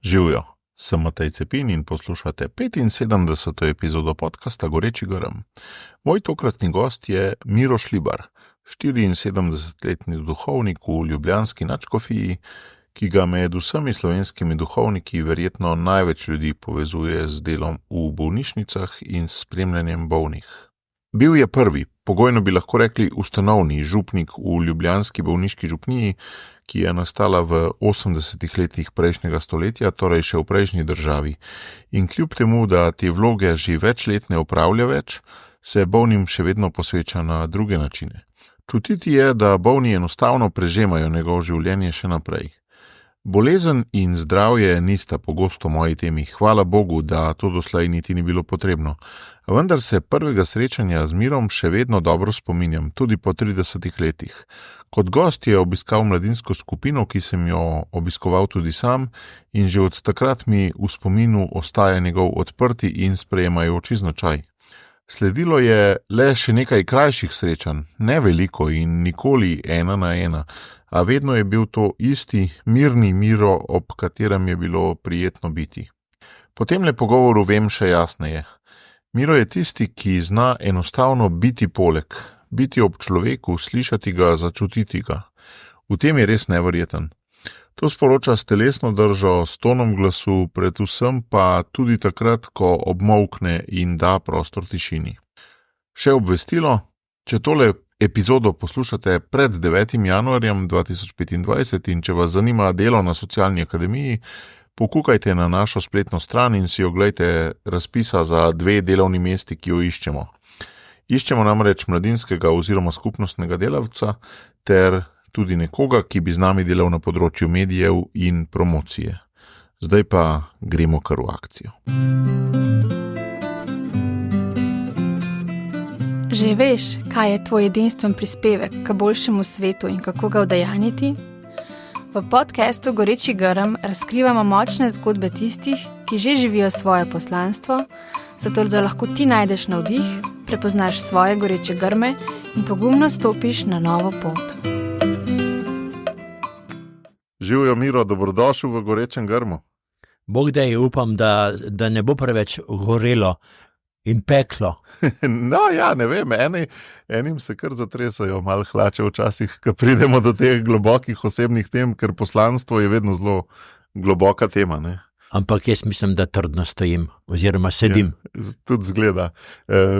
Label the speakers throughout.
Speaker 1: Živijo, sem Matej Cepin in poslušate 75. epizodo podcasta Goreči grm. Moj tokratni gost je Miro Šlibar, 74-letni duhovnik v ljubljanski nadškofiji, ki ga med vsemi slovenskimi duhovniki verjetno največ ljudi povezuje z delom v bolnišnicah in spremljanjem bolnih. Bil je prvi, pogojno bi lahko rekli ustanovni župnik v ljubljanski bolniški župniji, ki je nastala v 80. letih prejšnjega stoletja, torej še v prejšnji državi. In kljub temu, da te vloge že več let ne opravlja več, se bolnim še vedno posveča na druge načine. Čutiti je, da bolni enostavno prežemajo njegovo življenje še naprej. Bolezen in zdravje nista pogosto moji temi, hvala Bogu, da to doslej niti ni bilo potrebno. Vendar se prvega srečanja z Mirom še vedno dobro spominjam, tudi po 30 letih. Kot gost je obiskal mladinsko skupino, ki sem jo obiskoval tudi sam, in že od takrat mi v spominu ostaja njegov odprti in sprejemajoči značaj. Sledilo je le še nekaj krajših srečanj, ne veliko in nikoli 1 na 1, a vedno je bil to isti, mirni Miro, ob katerem je bilo prijetno biti. Po temle pogovoru vem še jasneje. Miro je tisti, ki zna enostavno biti poleg, biti ob človeku, slišati ga, začutiti ga. V tem je res neverjeten. To sporoča s telesno držo, s tonom glasu, predvsem pa tudi takrat, ko obmolkne in da prostor tišini. Še obvestilo, če tole epizodo poslušate pred 9. januarjem 2025 in če vas zanima delo na Socialni akademiji, pokukajte na našo spletno stran in si oglejte razpisa za 2 delovni mesti, ki jo iščemo. Iščemo namreč mladinskega oziroma skupnostnega delavca ter tudi nekoga, ki bi z nami delal na področju medijev in promocije. Zdaj pa gremo kar v akcijo.
Speaker 2: Že veš, kaj je tvoj edinstven prispevek k boljšemu svetu in kako ga udejanjiti? V podcastu Goreči grm razkrivamo močne zgodbe tistih, ki že živijo svoje poslanstvo, zato da lahko ti najdeš navdih, prepoznaš svoje goreče grme in pogumno stopiš na novo pot.
Speaker 1: Živijo, Miro, dobrodošel v Gorečem grmu.
Speaker 3: Bog daj, upam, da ne bo preveč gorelo in peklo.
Speaker 1: No ja, ne vem, enim se kar zatresajo mal hlače včasih, ko pridemo do teh globokih osebnih tem, ker poslanstvo je vedno zelo globoka tema, ne?
Speaker 3: Ampak jaz mislim, da trdno stojim, oziroma sedim.
Speaker 1: Ja, tudi zgleda.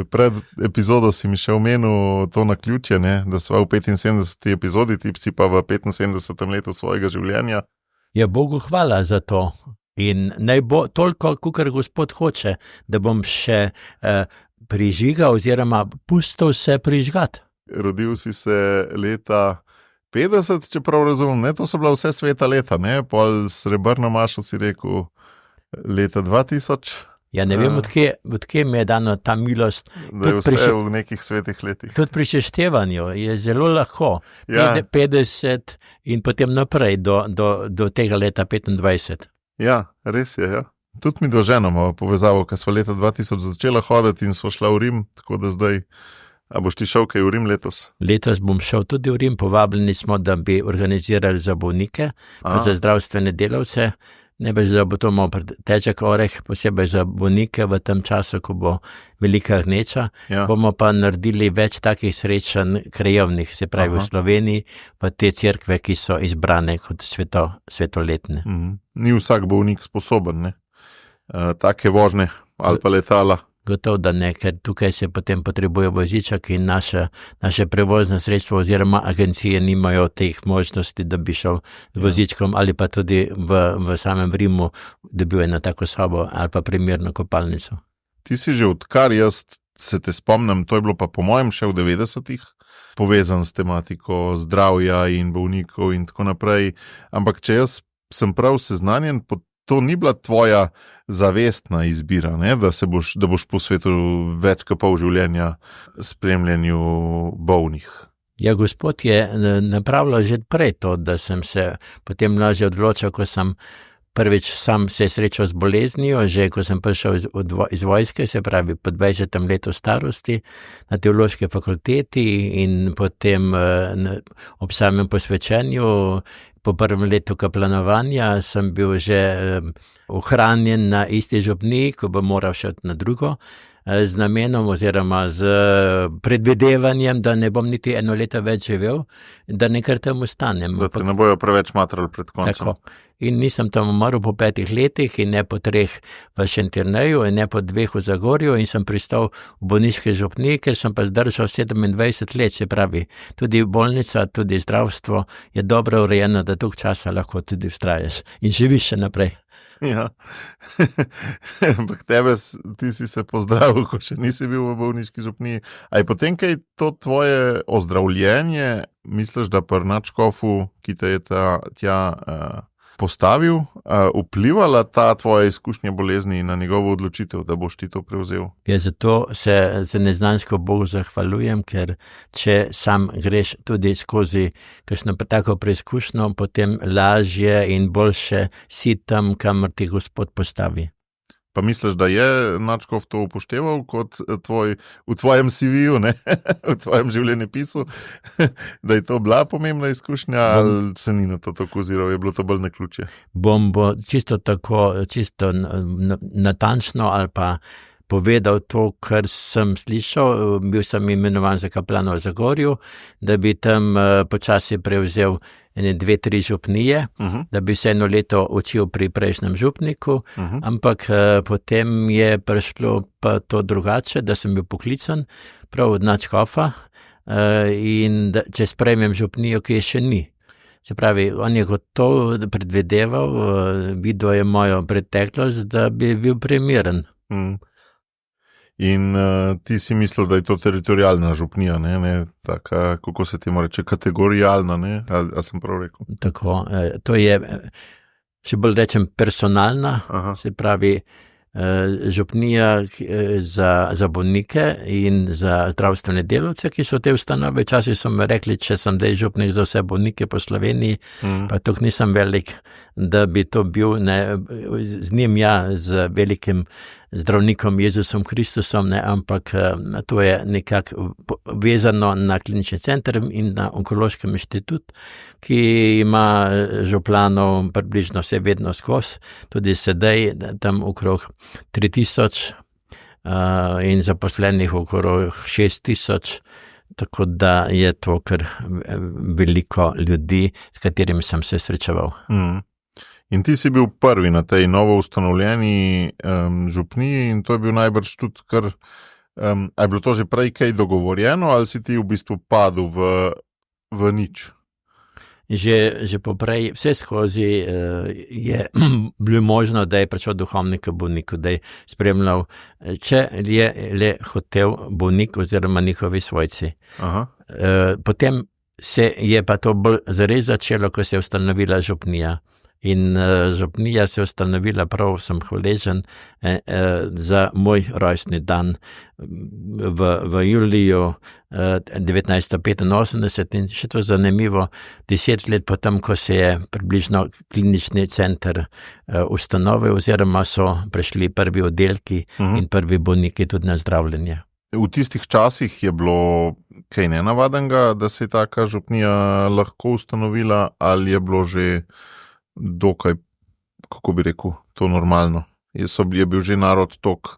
Speaker 1: Pred epizodo si mi še omenil to naključje, ne? Da sva v 75. epizodi, ti si pa v 75. letu svojega življenja.
Speaker 3: Ja, Bogu hvala za to. In naj bo toliko, kakor Gospod hoče, da bom še prižigal oziroma pustil se prižgati.
Speaker 1: Rodil si se leta 50, če prav razumem, ne? To so bila vse sveta leta, ne? Pol srebrno mašo si rekel leta 2000.
Speaker 3: Ja, ne vem, odkje mi je dano ta milost.
Speaker 1: Da je vse v nekih svetih letih.
Speaker 3: Tudi pri seštevanju je zelo lahko.
Speaker 1: Ja.
Speaker 3: 50 in potem naprej do tega leta 25.
Speaker 1: Ja, res je, ja. Tudi mi ženo imamo povezavo, ko sva leta 2000 začela hoditi in sva šla v Rim, tako da zdaj, a boš ti šel kaj v Rim letos?
Speaker 3: Letos bom šel tudi v Rim, povabljeni smo, da bi organizirali za bolnike, pa za zdravstvene delavce, ne veš, da bo to malo težek oreh, posebej za bolnike v tem času, ko bo velika gneča. Ja. Bomo pa naredili več takih srečanj krajevnih, se pravi v Sloveniji, pa te cerkve, ki so izbrane kot svetoletne.
Speaker 1: Ni vsak bolnik sposoben, ne? Take vožnje ali pa letala.
Speaker 3: Gotovo, da ne, ker tukaj se potem potrebuje voziček in naše prevozne sredstvo oziroma agencije nimajo teh možnosti, da bi šel z vozičkom ali pa tudi v samem Rimu dobil eno tako sobo ali pa primerno kopalnico.
Speaker 1: Ti si že odkar jaz se te spomnim, to je bilo pa po mojem še v 90-ih, povezan s tematiko zdravja in bolnikov in tako naprej, ampak če jaz sem prav seznanjen, to ni bila tvoja zavestna izbira, ne? Da boš posvetil več kot pol življenja spremljanju bolnih.
Speaker 3: Ja, Gospod je napravljal že prej to, da sem se potem lažje odločil, ko sem prvič sam se srečal z boleznijo, že ko sem prišel iz vojske, se pravi po 20. letu starosti na teološki fakulteti in potem ob samem posvečenju po prvem letu kaplanovanja sem bil že ohranjen na isti župniji, ko bo moral še na drugo, z namenom oziroma z predvidevanjem, da ne bom niti 1 leto več živel, da nekaj tam ostanem.
Speaker 1: Da te ne bojo preveč matrali pred koncem.
Speaker 3: Tako. In nisem tam umrl po 5 letih in ne po 3 v Šentjerneju in ne po 2 v Zagorju in sem pristal v bolniški župniji, ker sem pa zdržal 27 let, se pravi, tudi bolnica, tudi zdravstvo je dobro urejeno, da toliko časa lahko tudi vztraješ in živiš še naprej.
Speaker 1: Ja, ampak ti si se pozdravil, ko še nisi bil v bolniški župniji. A je potem kaj to tvoje ozdravljenje, misliš, da pri nadškofu, ki te je tja postavil, vplivala ta tvoja izkušnja bolezni na njegovo odločitev, da boš ti to prevzel?
Speaker 3: Ja, zato se neznansko Bogu zahvaljujem, ker če sam greš tudi skozi kakšno tako preizkušnjo, potem lažje in boljše si tam, kamor ti Gospod postavi. Pa
Speaker 1: misliš, da je nadškof to upošteval kot v tvojem CV-ju, ne? V tvojem življenjepisu, da je to bila pomembna izkušnja, ali se ni na to tako oziral, je bilo to bolj naključje?
Speaker 3: Bom čisto natančno ali pa povedal to, kar sem slišal. Bil sem imenovan za kaplana v Zagorju, da bi tam počasi prevzel 2-3 župnije, da bi se 1 leto učil pri prejšnjem župniku, ampak potem je prišlo pa to drugače, da sem bil poklican prav od nadškofa in da, če sprejmem župnijo, ki je še ni. Se pravi, on je gotovo predvideval, videl je mojo preteklost, da bi bil primeren.
Speaker 1: In ti si mislil, da je to teritorijalna župnija, ne? Taka, kako se temu reče, kategorijalna, ne? A sem prav rekel?
Speaker 3: Tako, to je, če bolj rečem, personalna, se pravi, župnija za bolnike in za zdravstvene delavce, ki so te ustanove. Včasih so mi rekli, če sem zdaj župnik za vse bolnike po Sloveniji, pa tok nisem velik, da bi to bil, ne, z njim z velikim zdravnikom Jezusom Kristusom, ne, ampak to je nekako vezano na klinični center in na onkološkem inštitut, ki ima župlanov približno vse vedno skozi, tudi sedaj tam okrog 3000 in zaposlenih okrog 6000, tako da je to kar veliko ljudi, s katerimi sem se srečeval.
Speaker 1: In ti si bil prvi na tej novo ustanovljeni župniji in to je bil najbrž tudi kar, a je bilo to že prej kaj dogovorjeno ali si ti v bistvu padel v nič?
Speaker 3: Že poprej vse skozi je bilo možno, da je prišel duhovnik k bolniku, da je spremljal, če je le hotel bolnik oziroma njihovi svojci. Potem se je pa to bolj zares začelo, ko se je ustanovila župnija. In župnija se je ustanovila, prav sem hvaležen, za moj rojstni dan v juliju 1985 in še to zanimivo, 10 let potem, ko se je približno klinični center ustanovil oziroma so prišli prvi oddelki in prvi bolniki tudi na zdravljenje.
Speaker 1: V tistih časih je bilo kaj nenavadnega, da se je taka župnija lahko ustanovila, ali je bilo že dokaj, kako bi rekel, to normalno? Je bil že narod tok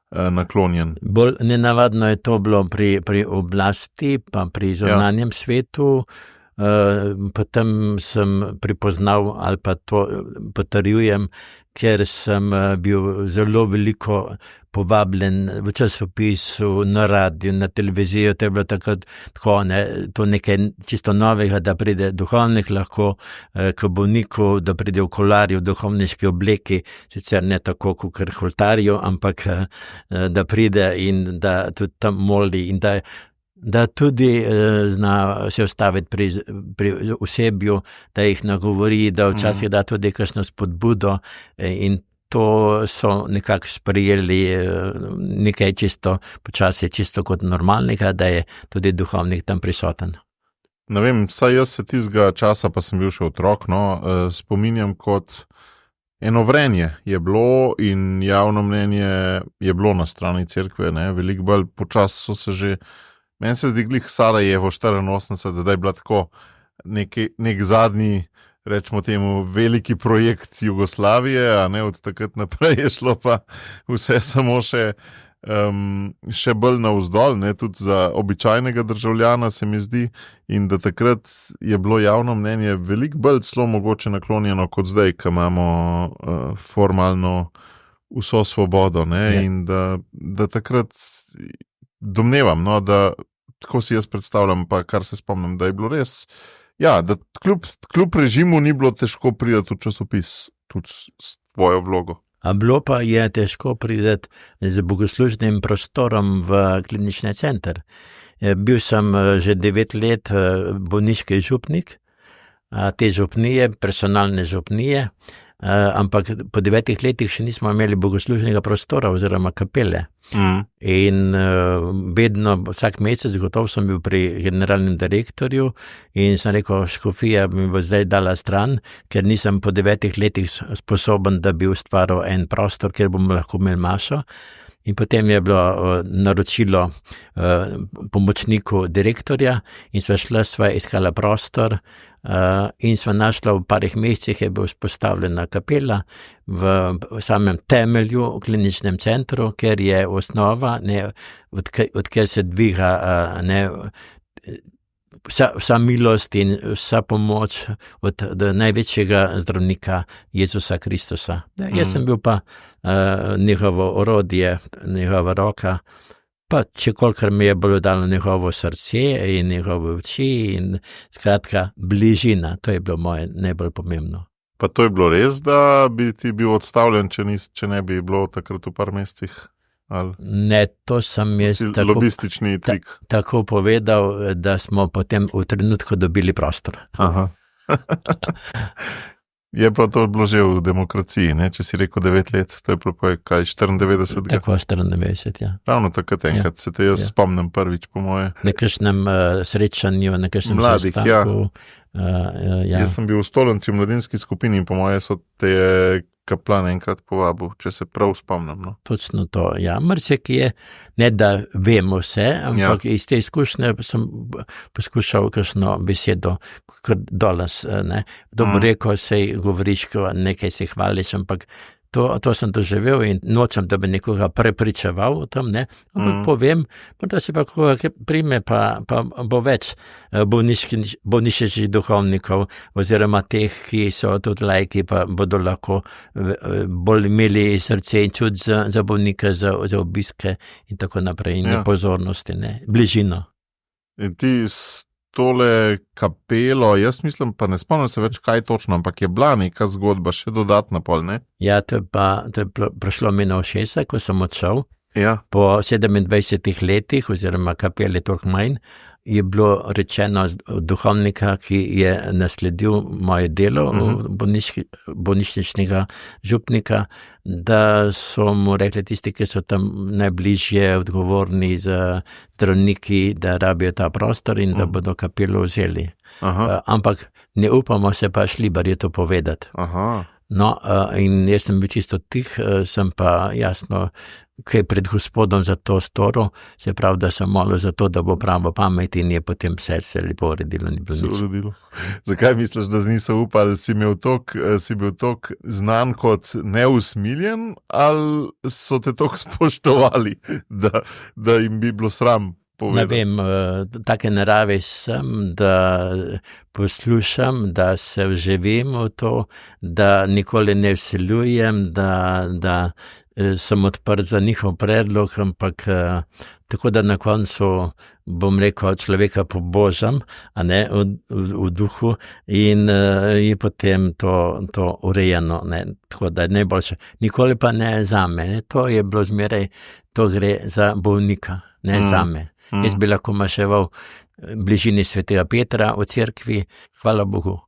Speaker 1: naklonjen?
Speaker 3: Bolj nenavadno je to bilo pri oblasti, pa pri zunanjem svetu. Potem sem pripoznal, ali pa to potrjujem, ker sem bil zelo veliko povabljen v časopisu, na radiju, na televizijo. To je bilo tako, to nekaj čisto novega, da pride duhovnik lahko k bolniku, da pride v kolarju, v duhovniški obleki, sicer ne tako kot holtarju, ampak da pride in da tudi tam moli in da tudi zna se ustaviti pri osebju, da jih nagovori, da včasih da tudi kakšno spodbudo in to so nekako sprejeli nekaj čisto počasi, čisto kot normalnega, da je tudi duhovnik tam prisoten.
Speaker 1: Ne vem, saj jaz se tistega časa, pa sem bil še otrok, spominjam kot eno vrenje je bilo in javno mnenje je bilo na strani cerkve, veliko bolj počasi so se že. Meni se zdi glih Sarajevo 84, da je bila tako nek zadnji rečemo temu, veliki projekt Jugoslavije, a ne, od takrat naprej je šlo pa vse samo še bolj navzdol, ne, tudi za običajnega državljana se mi zdi, in da takrat je bilo javno mnenje veliko bolj celo mogoče naklonjeno kot zdaj, ko imamo formalno vso svobodo, ne, in da takrat domnevam, no, da tako si jaz predstavljam, pa kar se spomnim, da je bilo res, ja, da kljub režimu ni bilo težko priti v časopis tudi s tvojo vlogo.
Speaker 3: A bilo pa je težko priti z bogoslužnim prostorom v klinični center. Bil sem že 9 let bolniški župnik, te župnije, personalne župnije, ampak po 9 letih še nismo imeli bogoslužnega prostora oziroma kapele. In vedno, vsak mesec, gotovo sem bil pri generalnem direktorju in sem rekel, škofija mi bo zdaj dala stran, ker nisem po 9 letih sposoben, da bi ustvaril en prostor, kjer bomo lahko imeli mašo. In potem je bilo naročilo pomočniku direktorja in sva iskala prostor in sva našla v parih mesecih je bila vzpostavljena kapela v samem temelju v kliničnem centru, ker je osnova, odkjer se dviga vsa milost in vsa pomoč od največjega zdravnika Jezusa Kristusa. Jaz sem bil pa njegovo orodje, njegova roka, pa kolikor mi je bilo dalo njegovo srce in njegove oči in skratka bližina, to je bilo moje najbolj pomembno.
Speaker 1: Pa to je bilo res, da bi ti bil odstavljen, če ne bi bilo takrat v par mesecih? Ali?
Speaker 3: Ne, to sem jaz
Speaker 1: lobistični trik.
Speaker 3: Tako povedal, da smo potem v trenutku dobili prostor.
Speaker 1: Aha. Je pa to bilo že v demokraciji, ne? Če si rekel 9 let, to je bilo kaj 94?
Speaker 3: Tako 94, ja.
Speaker 1: Ravno takrat enkrat, se te jaz spomnim prvič po moje.
Speaker 3: Nekakšnem srečanju, nekakšnem
Speaker 1: mladih,
Speaker 3: sestanku.
Speaker 1: Ja. Jaz sem bil v Stolnci v mladinski skupini in po moje so te kaplan enkrat povabil, če se prav spomnim. No.
Speaker 3: Točno to, ja. Mrsek je, ne da vemo vse, ampak iz te izkušnje sem poskušal kakšno besedo, kot danes, ne. Dobro rekel, sej govoriš, nekaj se hvališ, ampak to sem doživel in nočem, da bi nekoga prepričeval o tem, ne, ampak povem, da se pa koga prime, pa bo več bolniških duhovnikov oziroma teh, ki so tudi laiki, pa bodo lahko bolj imeli srce in čut za bolnike, za obiske in tako naprej, in pozornosti, ne, bližino.
Speaker 1: In ti tole kapelo, jaz mislim, pa ne spomnim se več kaj točno, ampak je bila neka zgodba, še dodatna pol, ne?
Speaker 3: Ja, to je prišlo mi na ušesa, ko sem odšel.
Speaker 1: Ja.
Speaker 3: Po 27 letih, oziroma kapele toliko manj, je bilo rečeno duhovnika, ki je nasledil moje delo bolnišničnega župnika, da so mu rekli tisti, ki so tam najbližje odgovorni za zdravniki, da rabijo ta prostor in da bodo kapelo vzeli. Ampak ne upamo se pa Šlibar je to povedati. No, in jaz sem bil čisto tih, sem pa jasno, kaj pred gospodom za to storil, se pravi, da sem molil za to, da bo pravo pamet in je potem vse se lepo uredilo, ni bilo nič.
Speaker 1: Zakaj misliš, da niso upali, si bil tok znan kot neusmiljen, ali so te tok spoštovali, da jim bi bilo sram?
Speaker 3: Ne vem, take narave sem, da poslušam, da se vživim v to, da nikoli ne vsiljujem, da sem odprt za njihov predlog, ampak tako da na koncu bom rekel, človeka pobožam, a ne, v duhu in je potem to urejeno, ne, tako da je najboljše. Nikoli pa ne zame, ne, to je bilo zmeraj, to gre za bolnika, ne zame. Jaz bi lahko maševal bližini svetega Petra v cerkvi, hvala Bogu.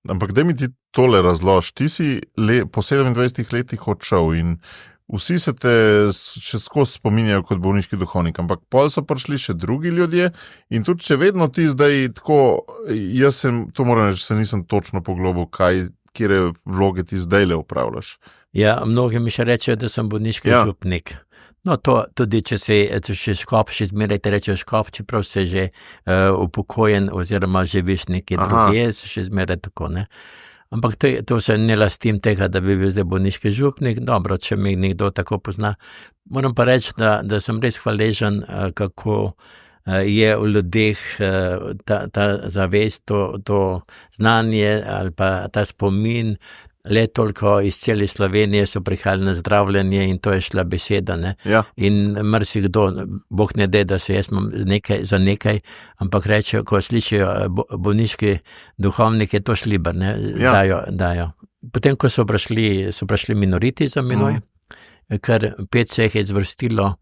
Speaker 1: Ampak daj mi ti tole razlož, ti si po 27 letih odšel in vsi se te še skozi spominjajo kot bolniški duhovnik, ampak pol so prišli še drugi ljudje in tudi če vedno ti zdaj tako, jaz to moram reči, se nisem točno poglobil, kjere vloge ti zdaj le upravljaš.
Speaker 3: Ja, mnogi mi še rečejo, da sem bolniški župnik. No, to tudi, če še škof, še zmeraj te rečejo škof, čeprav se že upokojen oziroma živiš nekje druge, še zmeraj tako, ne. Ampak to se ne lastim tega, da bi bil zdaj bolniški župnik. Dobro, če me nekdo tako pozna. Moram pa reči, da sem res hvaležen, kako je v ljudeh ta zavest, to znanje ali pa ta spomin. Le toliko iz cele Slovenije so prihajali na zdravljenje in to je šla beseda. Ne?
Speaker 1: Ja.
Speaker 3: In marsikdo, Bog ne de, da se jaz imam za nekaj, ampak rečejo, ko slišijo bolniški duhovniki, to Šlibar, ne? Ja. Dajo. Potem, ko so prišli minoriti za menoj, kar 5 se jih je zvrstilo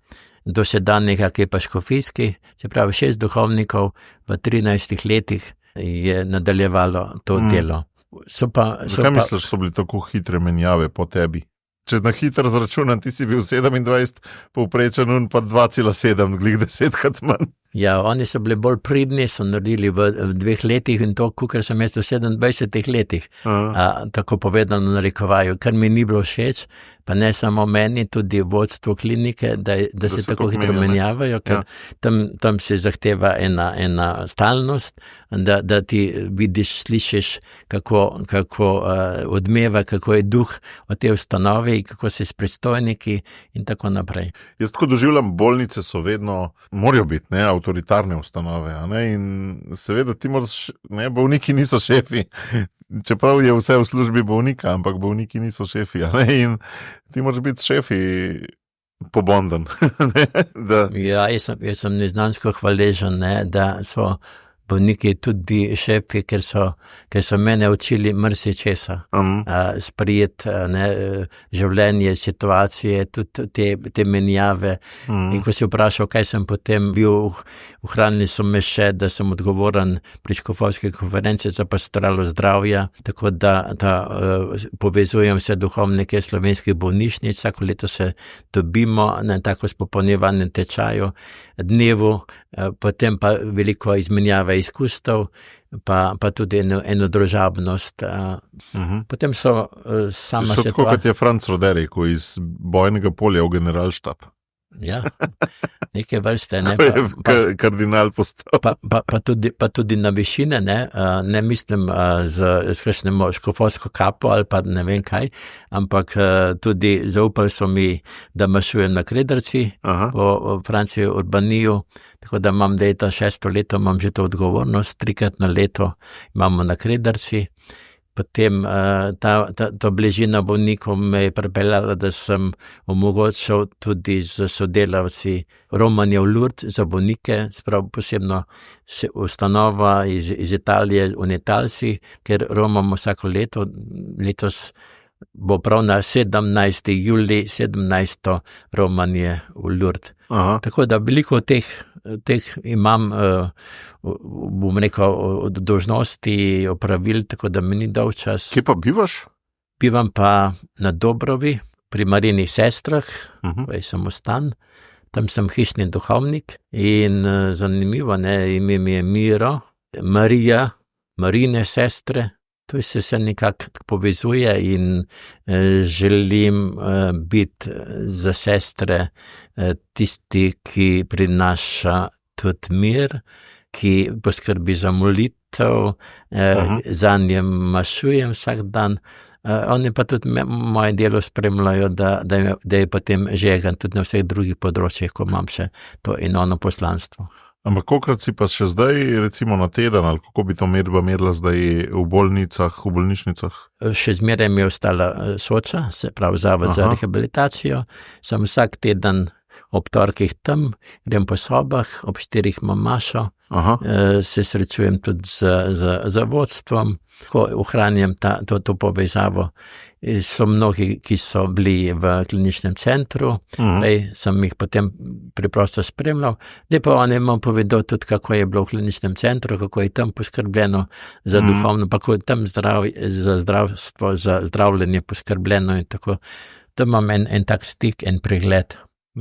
Speaker 3: do sedanjega, ki je pa škofijski, se pravi 6 duhovnikov v 13 letih je nadaljevalo to delo.
Speaker 1: Zakaj misliš, so bili tako hitre menjave po tebi? Če na hitro zračunam, ti si bil 27, povprečen pa 2,7, glih 10krat manj.
Speaker 3: Ja, oni so bili bolj pridni, so naredili v 2 letih in to, kukor sem jaz v 27 letih, tako povedano narekovajo, kar mi ni bilo všeč, pa ne samo meni, tudi vodstvo klinike, da se tako hitro menjavajo, ker tam se zahteva ena stalnost, da ti vidiš, slišiš, kako odmeva, kako je duh v tej ustanovi, kako se s predstojniki in tako naprej.
Speaker 1: Jaz tako doživljam, bolnice so vedno, morajo biti, ne, avtoritarne ustanove, ne? In seveda ti moraš, ne, bolniki niso šefi, čeprav je vse v službi bolnika, ampak bolniki niso šefi, ne? In ti moraš biti šefi pobondan.
Speaker 3: Ja, jaz sem neznansko hvaležen, ne, da so bolniki tudi šefi, ker so mene učili marsičesa, sprejeti življenje, situacije, tudi te menjave. In ko si vprašal, kaj sem potem bil, ohranili so me še, da sem odgovoren pri škofovski konferenci za pastoralo zdravja, tako da povezujem vse duhovnike slovenskih bolnišnic, vsako leto se dobimo na tako spopolnjevanem tečaju, dnevu, potem pa veliko izmenjave izkustev, pa tudi eno družabnost. Potem so sama situacija.
Speaker 1: Tako kot je Franc Roderiko iz bojnega polja v generalštab.
Speaker 3: Ja, neke vrste, ne.
Speaker 1: Kardinal postal.
Speaker 3: Pa tudi na višine, ne mislim z kakšnem škofovsko kapo ali pa ne vem kaj, ampak tudi zaupali so mi, da mašujem na Krederci po Franciji Urbaniju, tako da imam, da je to 6. leto, imam že to odgovornost, 3krat na leto imamo na Krederci. Potem ta bližina bolnikov me je pripeljala, da sem omogočal tudi z sodelavci romanje v Lourdes za bolnike, sprav posebno ustanova iz Italije, Unitalsi, ker romamo vsako leto. Letos bo prav na 17. julij 17. romanje v Lourdes. Tako da veliko teh imam, bom rekel, dolžnosti, opravil, tako da mi ni dal čas.
Speaker 1: Kje pa bivaš?
Speaker 3: Bivam pa na Dobrovi, pri Marijinih sestrah, to je samostan, tam sem hišni duhovnik in zanimivo, ime mi je Miro, Marijine sestre, to se nekako povezuje in želim biti za sestre tisti, ki prinaša tudi mir, ki poskrbi za molitev, za njem mašujem vsak dan. Oni pa tudi moje delo spremljajo, da je potem žegan tudi na vseh drugih področjih, ko imam še to in ono poslanstvo.
Speaker 1: Ampak kolikrat si pa še zdaj, recimo na teden, ali kako bi to merila zdaj v bolnišnicah?
Speaker 3: Še zmeraj mi je ostala Soča, se pravi Zavod za rehabilitacijo. Sem vsak teden ob torkih tam, grem po sobah, ob 4 imam mašo, se srečujem tudi z vodstvom, ko ohranjam to povezavo. So mnogi, ki so bili v kliničnem centru, sem jih potem preprosto spremljal, da pa oni imam povedal tudi, kako je bilo v kliničnem centru, kako je tam poskrbljeno za duhovno, pa kako je tam za zdravstvo, za zdravljenje poskrbljeno in tako. Da imam en tak stik, en pregled.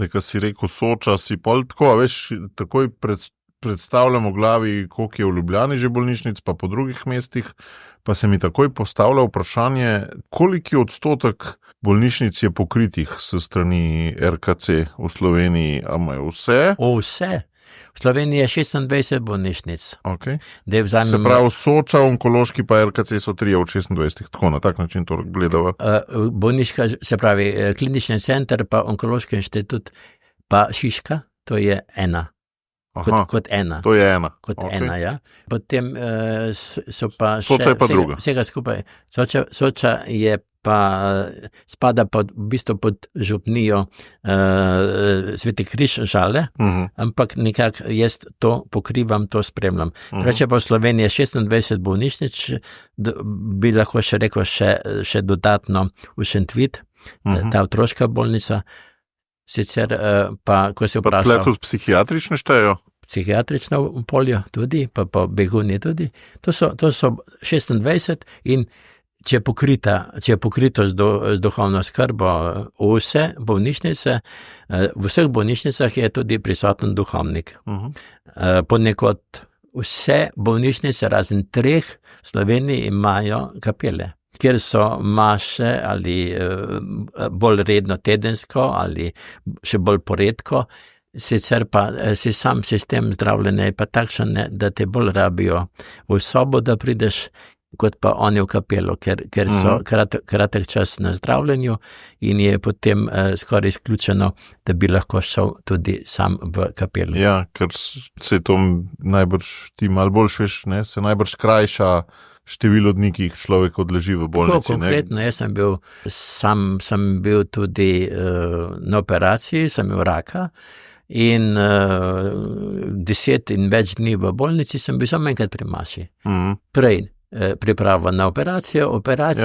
Speaker 1: Ko si rekel Soča, si pol tako, veš, takoj predstavljam v glavi, koliko je v Ljubljani že bolnišnic, pa po drugih mestih, pa se mi takoj postavlja vprašanje, koliki odstotek bolnišnic je pokritih s strani RKC v Sloveniji, a imajo vse?
Speaker 3: Vse. V Sloveniji je 26 bolnišnic.
Speaker 1: Okay.
Speaker 3: Se
Speaker 1: pravi, Soča, onkološki pa RKC so 3 od 26, tako na tak način to gledava.
Speaker 3: Bolniška, se pravi, klinični center, pa onkološki inštitut, pa Šiška, to je ena. Kot ena.
Speaker 1: To je ena.
Speaker 3: Kot ena, ja. Potem so pa
Speaker 1: Soča je pa druga.
Speaker 3: Vsega skupaj. Soča je pa spada pod, v bistvu pod župnijo Sveti Križ Žale, ampak nekako jaz to pokrivam, to spremljam. Reče pa v Sloveniji 26 bolnišnic, bi lahko še rekel še dodatno v Šentvit, ta otroška bolnica. Sicer pa, ko se vprašal...
Speaker 1: Pa tle tudi psihiatrične štejo?
Speaker 3: Psihiatrično v polju tudi, pa po Begunji tudi. To so 26 in če je pokrito z duhovno skrbo vse bolnišnice, v vseh bolnišnicah je tudi prisoten duhovnik. Ponekod vse bolnišnice, razen 3 v Sloveniji, imajo kapele, kjer so maše ali bolj redno tedensko ali še bolj poredko, sicer pa si sam sistem zdravljenja je pa takšen, da te bolj rabijo v sobo, da prideš, kot pa oni v kapelo, ker so kratek čas na zdravljenju in je potem skoraj izključeno, da bi lahko šel tudi sam v kapelo.
Speaker 1: Ja, ker se to najbrž ti malo bolj šveš, ne, se najbrž krajša število dni, ki jih človek odleži v bolnici.
Speaker 3: Konkretno, jaz sem bil tudi na operaciji, sem imel raka in 10 in več dni v bolnici sem bil samo enkrat pri maši. Prej priprava na operacijo,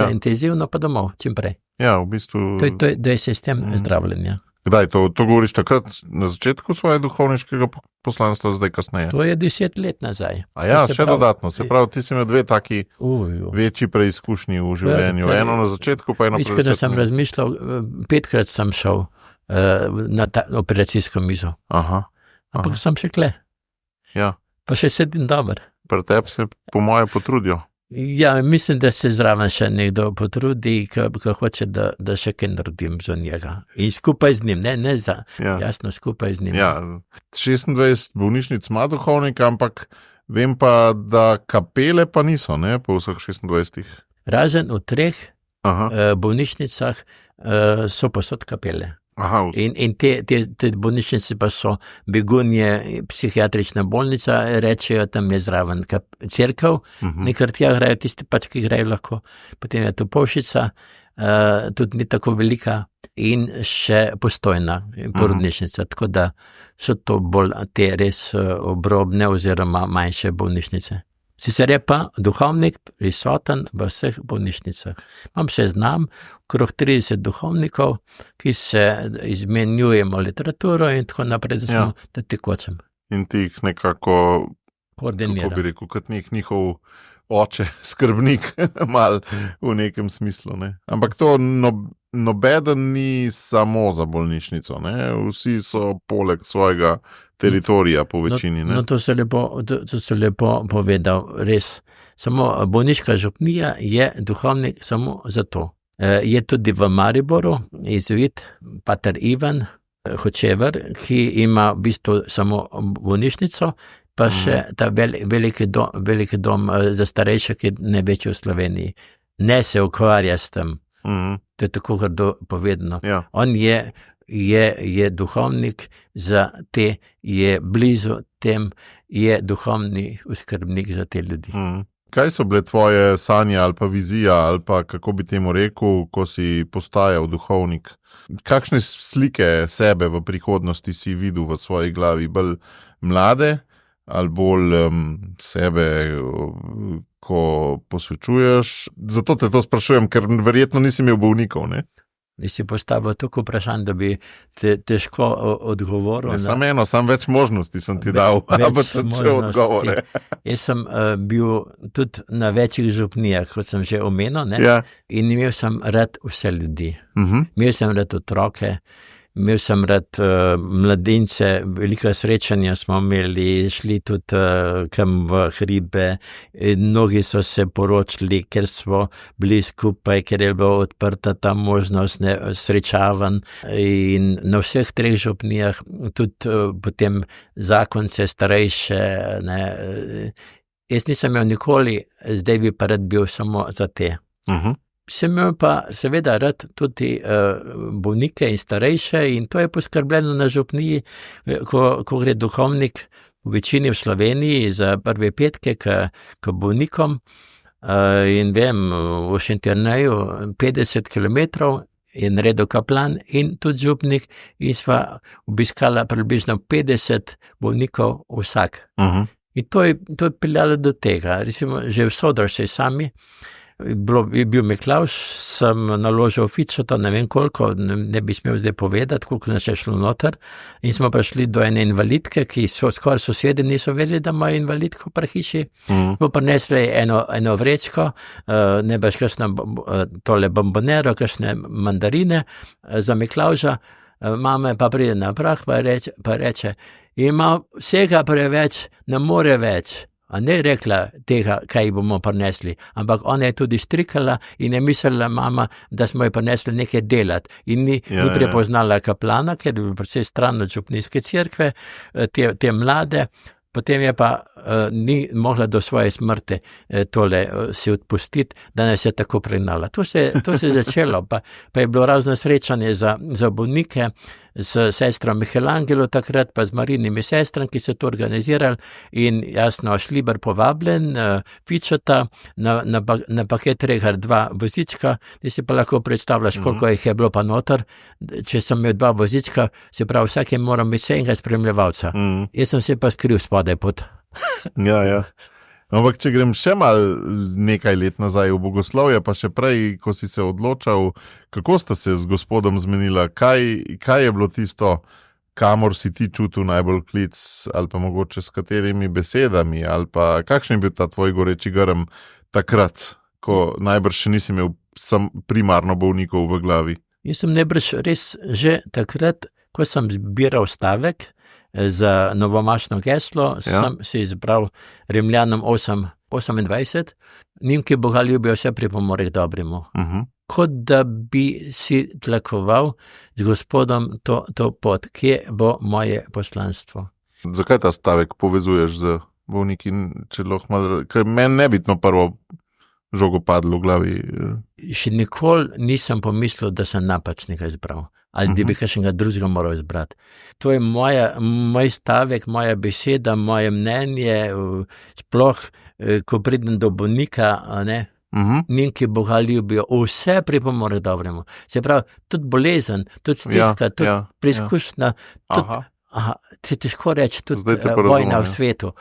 Speaker 3: intenzivno pa domov, čim prej.
Speaker 1: Ja, v bistvu...
Speaker 3: To je sistem zdravljenja.
Speaker 1: Kdaj to govoriš takrat na začetku svoje duhovniškega poslanstva, zdaj kasneje?
Speaker 3: To je 10 let nazaj.
Speaker 1: A ja, še dodatno. Se pravi, ti si imel 2 taki večji preizkušnji v življenju. Eno na začetku, pa eno pred
Speaker 3: desetimi. Sem razmišljal, 5krat sem šel na operacijsko mizo. Ampak sem še kle.
Speaker 1: Ja.
Speaker 3: Pa še sedim dober.
Speaker 1: Pri tebi se po moje potrudijo.
Speaker 3: Ja, mislim, da se zraven še nekdo potrudi, ki hoče, da še kaj naredim za njega. In skupaj z njim, ne za, jasno, skupaj z njim.
Speaker 1: Ja, 26 bolnišnic ima duhovnika, ampak vem pa, da kapele pa niso, ne, po vseh 26.
Speaker 3: Razen v 3 bolnišnicah so posod kapele. In te bolnišnice pa so Begunje, psihiatrična bolnica, rečejo, tam je zraven cerkev, nekaj tja grejo tisti pač, ki grejo lahko, potem je Topolšica, tudi ni tako velika in še Postojna porodnišnica, tako da so to bolj te res obrobne oziroma manjše bolnišnice. Sicer je pa duhovnik prisoten v vseh bolnišnicah. Imam seznam, okrog 30 duhovnikov, ki se izmenjujemo literaturo in tako naprej, da tekočem.
Speaker 1: In ti jih nekako koordinira. Kako bi rekel, kot njihov oče, skrbnik, mal v nekem smislu. Ne? Ampak to nobeden ni samo za bolnišnico, ne? Vsi so poleg svojega teritorija po večini. Ne?
Speaker 3: To se lepo povedal, res. Samo bolniška župnija je duhovnik samo za to. Je tudi v Mariboru jezuit pater Ivan Hočever, ki ima v bistvu samo bolnišnico, pa še ta veliki dom za starejše, ki je največji v Sloveniji. Ne se ukvarja s tem. To je tako grdo povedano.
Speaker 1: Ja.
Speaker 3: On je duhovnik za te, je blizu tem, je duhovni skrbnik za te ljudi.
Speaker 1: Kaj so bile tvoje sanje ali pa vizija ali pa kako bi temu rekel, ko si postajal duhovnik? Kakšne slike sebe v prihodnosti si videl v svoji glavi? Bolj mlade ali bolj sebe, ko posvečuješ? Zato te to sprašujem, ker verjetno nisi imel bolnikov, ne?
Speaker 3: Nisi postavil tako vprašanj, da bi te težko odgovoril.
Speaker 1: Sam več možnosti sem ti dal, ampak če odgovore.
Speaker 3: Jaz sem bil tudi na večjih župnijah, kot sem že omenil, ne?
Speaker 1: Ja.
Speaker 3: In imel sem rad vse ljudi. Imel sem rad otroke imel sem rad mladince, velika srečanja smo imeli, šli tudi kam v hribe, mnogi so se poročili, ker smo bili skupaj, ker je bila odprta ta možnost srečavanj in na vseh 3 župnijah, tudi potem zakonce, starejše, ne. Jaz nisem imel nikoli, zdaj bi pa rad bil samo za te. Sem imel pa seveda rad tudi bolnike in starejše in to je poskrbljeno na župniji, ko gre duhovnik v večini v Sloveniji za prve petke k bolnikom in vem, v Šentjerneju 50 kilometrov je naredil kaplan in tudi župnik in sva obiskala približno 50 bolnikov vsak. In to je peljalo do tega, recimo že v Sodrasej sami, je bil Miklavž, sem naložil fičota, ne vem koliko, ne bi smel zdaj povedati, koliko nas je šlo noter in smo prišli do ene invalidke, ki so skoraj sosedi niso vedeli, da ima invalidko pri hiši. Smo prinesli eno vrečko, nebaš kakšno tole bombonero, kakšne mandarine za Miklavža, mama pa pride na prah pa reče, ima vsega preveč, ne more več. A ne rekla tega, kaj bomo prinesli, ampak ona je tudi štrikala in je mislila mama, da smo ji prinesli nekaj delati in ni prepoznala kaplana, ker je bil precej stran od župnijske cerkve, te mlade, potem je pa ni mogla do svoje smrti tole si odpustiti, da nas je tako pregnala. To se je začelo, pa je bilo razno srečanje za bolnike s sestro Michelangelo takrat, pa z Marinimi sestrami, ki so to organizirali in jasno, Šlibar povabljen, fičota, na paket Regar 2 vozička, ti si pa lahko predstavljaš, koliko jih je bilo pa noter, če sem imel 2 vozička, se pravi, vsak je moral imeti enega spremljevalca. Jaz sem se pa skril spodaj pod.
Speaker 1: Ja. Ampak, če grem še malo nekaj let nazaj v bogoslovje, pa še prej, ko si se odločal, kako sta se z Gospodom zmenila, kaj je bilo tisto, kamor si ti čutil najbolj klic, ali pa mogoče s katerimi besedami, ali pa kakšen je bil ta tvoj goreči grm takrat, ko najbrž še nisi imel primarno bolnikov v glavi?
Speaker 3: Jaz sem najbrž res že takrat, ko sem zbiral stavek, za novomašno geslo sem si izbral Rimljanom 8:28, njim, ki Boga ljubijo, vse pripomore k dobremu. Kot da bi si tlakoval z Gospodom to pot, kje bo moje poslanstvo.
Speaker 1: Zakaj ta stavek povezuješ z bolniki? Ker meni nebitno prvo žogo padlo v glavi.
Speaker 3: Še nikoli nisem pomislil, da sem napačnega izbral. Ali da bi kakšnega drugega moral izbrati. To je moj stavek, moja beseda, moje mnenje, sploh, ko pridem do bolnika, njim, ki Boga ljubijo, vse pripomore dobremu. Se pravi, tudi bolezen, tudi stiska, tudi preizkušnja, se težko reči, tudi vojna v svetu.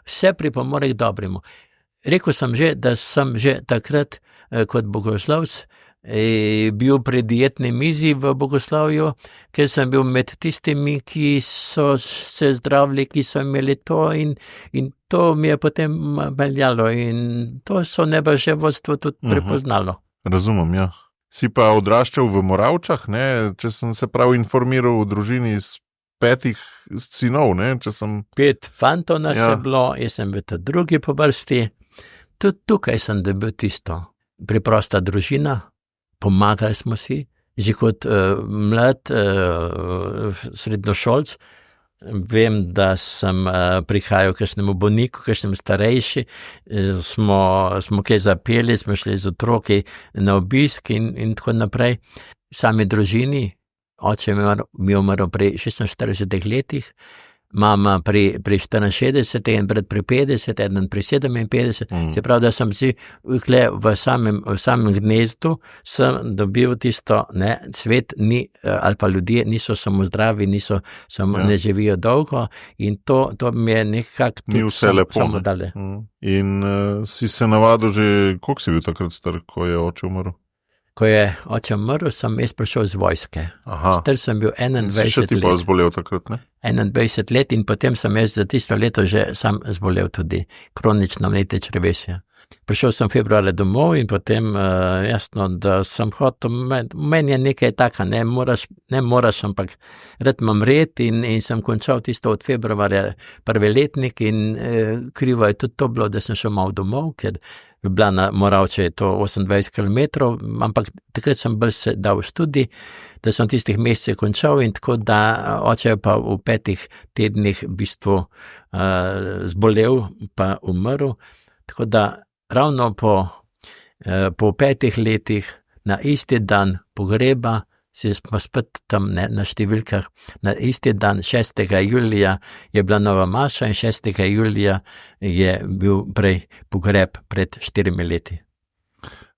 Speaker 3: Vse pripomore k dobremu. Rekel sem že, da sem že takrat kot bogoslovec bil pri dietni mizi v bogoslovju, ker sem bil med tistimi, ki so se zdravili, ki so imeli to in to mi je potem veljalo in to so nebaže vodstvo tudi prepoznalo.
Speaker 1: Razumem, ja. Si pa odraščal v Moravčah, ne? Če sem se prav informiral v družini iz 5 sinov, ne?
Speaker 3: 5 fantov nas je bilo, jaz sem bil drugi po vrsti. Tudi tukaj sem dobil tisto. Preprosta družina, pomagali smo si, že kot mlad srednjošolc, vem, da sem prihajal k kakšnemu bolniku, kakšnemu starejši, smo kaj zapeli, smo šli z otroki na obisk in tako naprej. Sami družini, oče mi je umrl pri 46 letih, mama pri 64, en brat pri 50, eden pri 57, se pravi, da sem si v samem gnezdu sem dobil tisto, svet ni, ali pa ljudje niso samo zdravi, ne živijo dolgo in to mi je nekako
Speaker 1: tudi samo
Speaker 3: dale.
Speaker 1: In si se navadil že, koliko si bil takrat star, ko je oče umrl?
Speaker 3: Ko je oče umrl, sem jaz prišel z vojske. Star sem bil 21 let.
Speaker 1: Si še ti pa zbolel takrat, ne?
Speaker 3: 21 let in potem sem jaz za tisto leto že sam zbolel tudi kronično vnetje črevesja. prišel sem februarja domov in potem jasno, da sem hotel, meni je nekaj taka, ne moraš, ampak rad imam red in sem končal tisto od februarja prvi letnik in krivo je tudi to bilo, da sem šel malo domov, ker Ljubljana Moravče je to 28 km, ampak takrat sem bolj se dal študij, da sem tistih mesecev končal in tako da oče je pa v 5 tednih v bistvu zbolel pa umrl, tako da ravno po 5 letih na isti dan pogreba smo spet tam na številkah, na isti dan 6. julija je bila nova maša in 6. julija je bil prej pogreb pred 4 leti.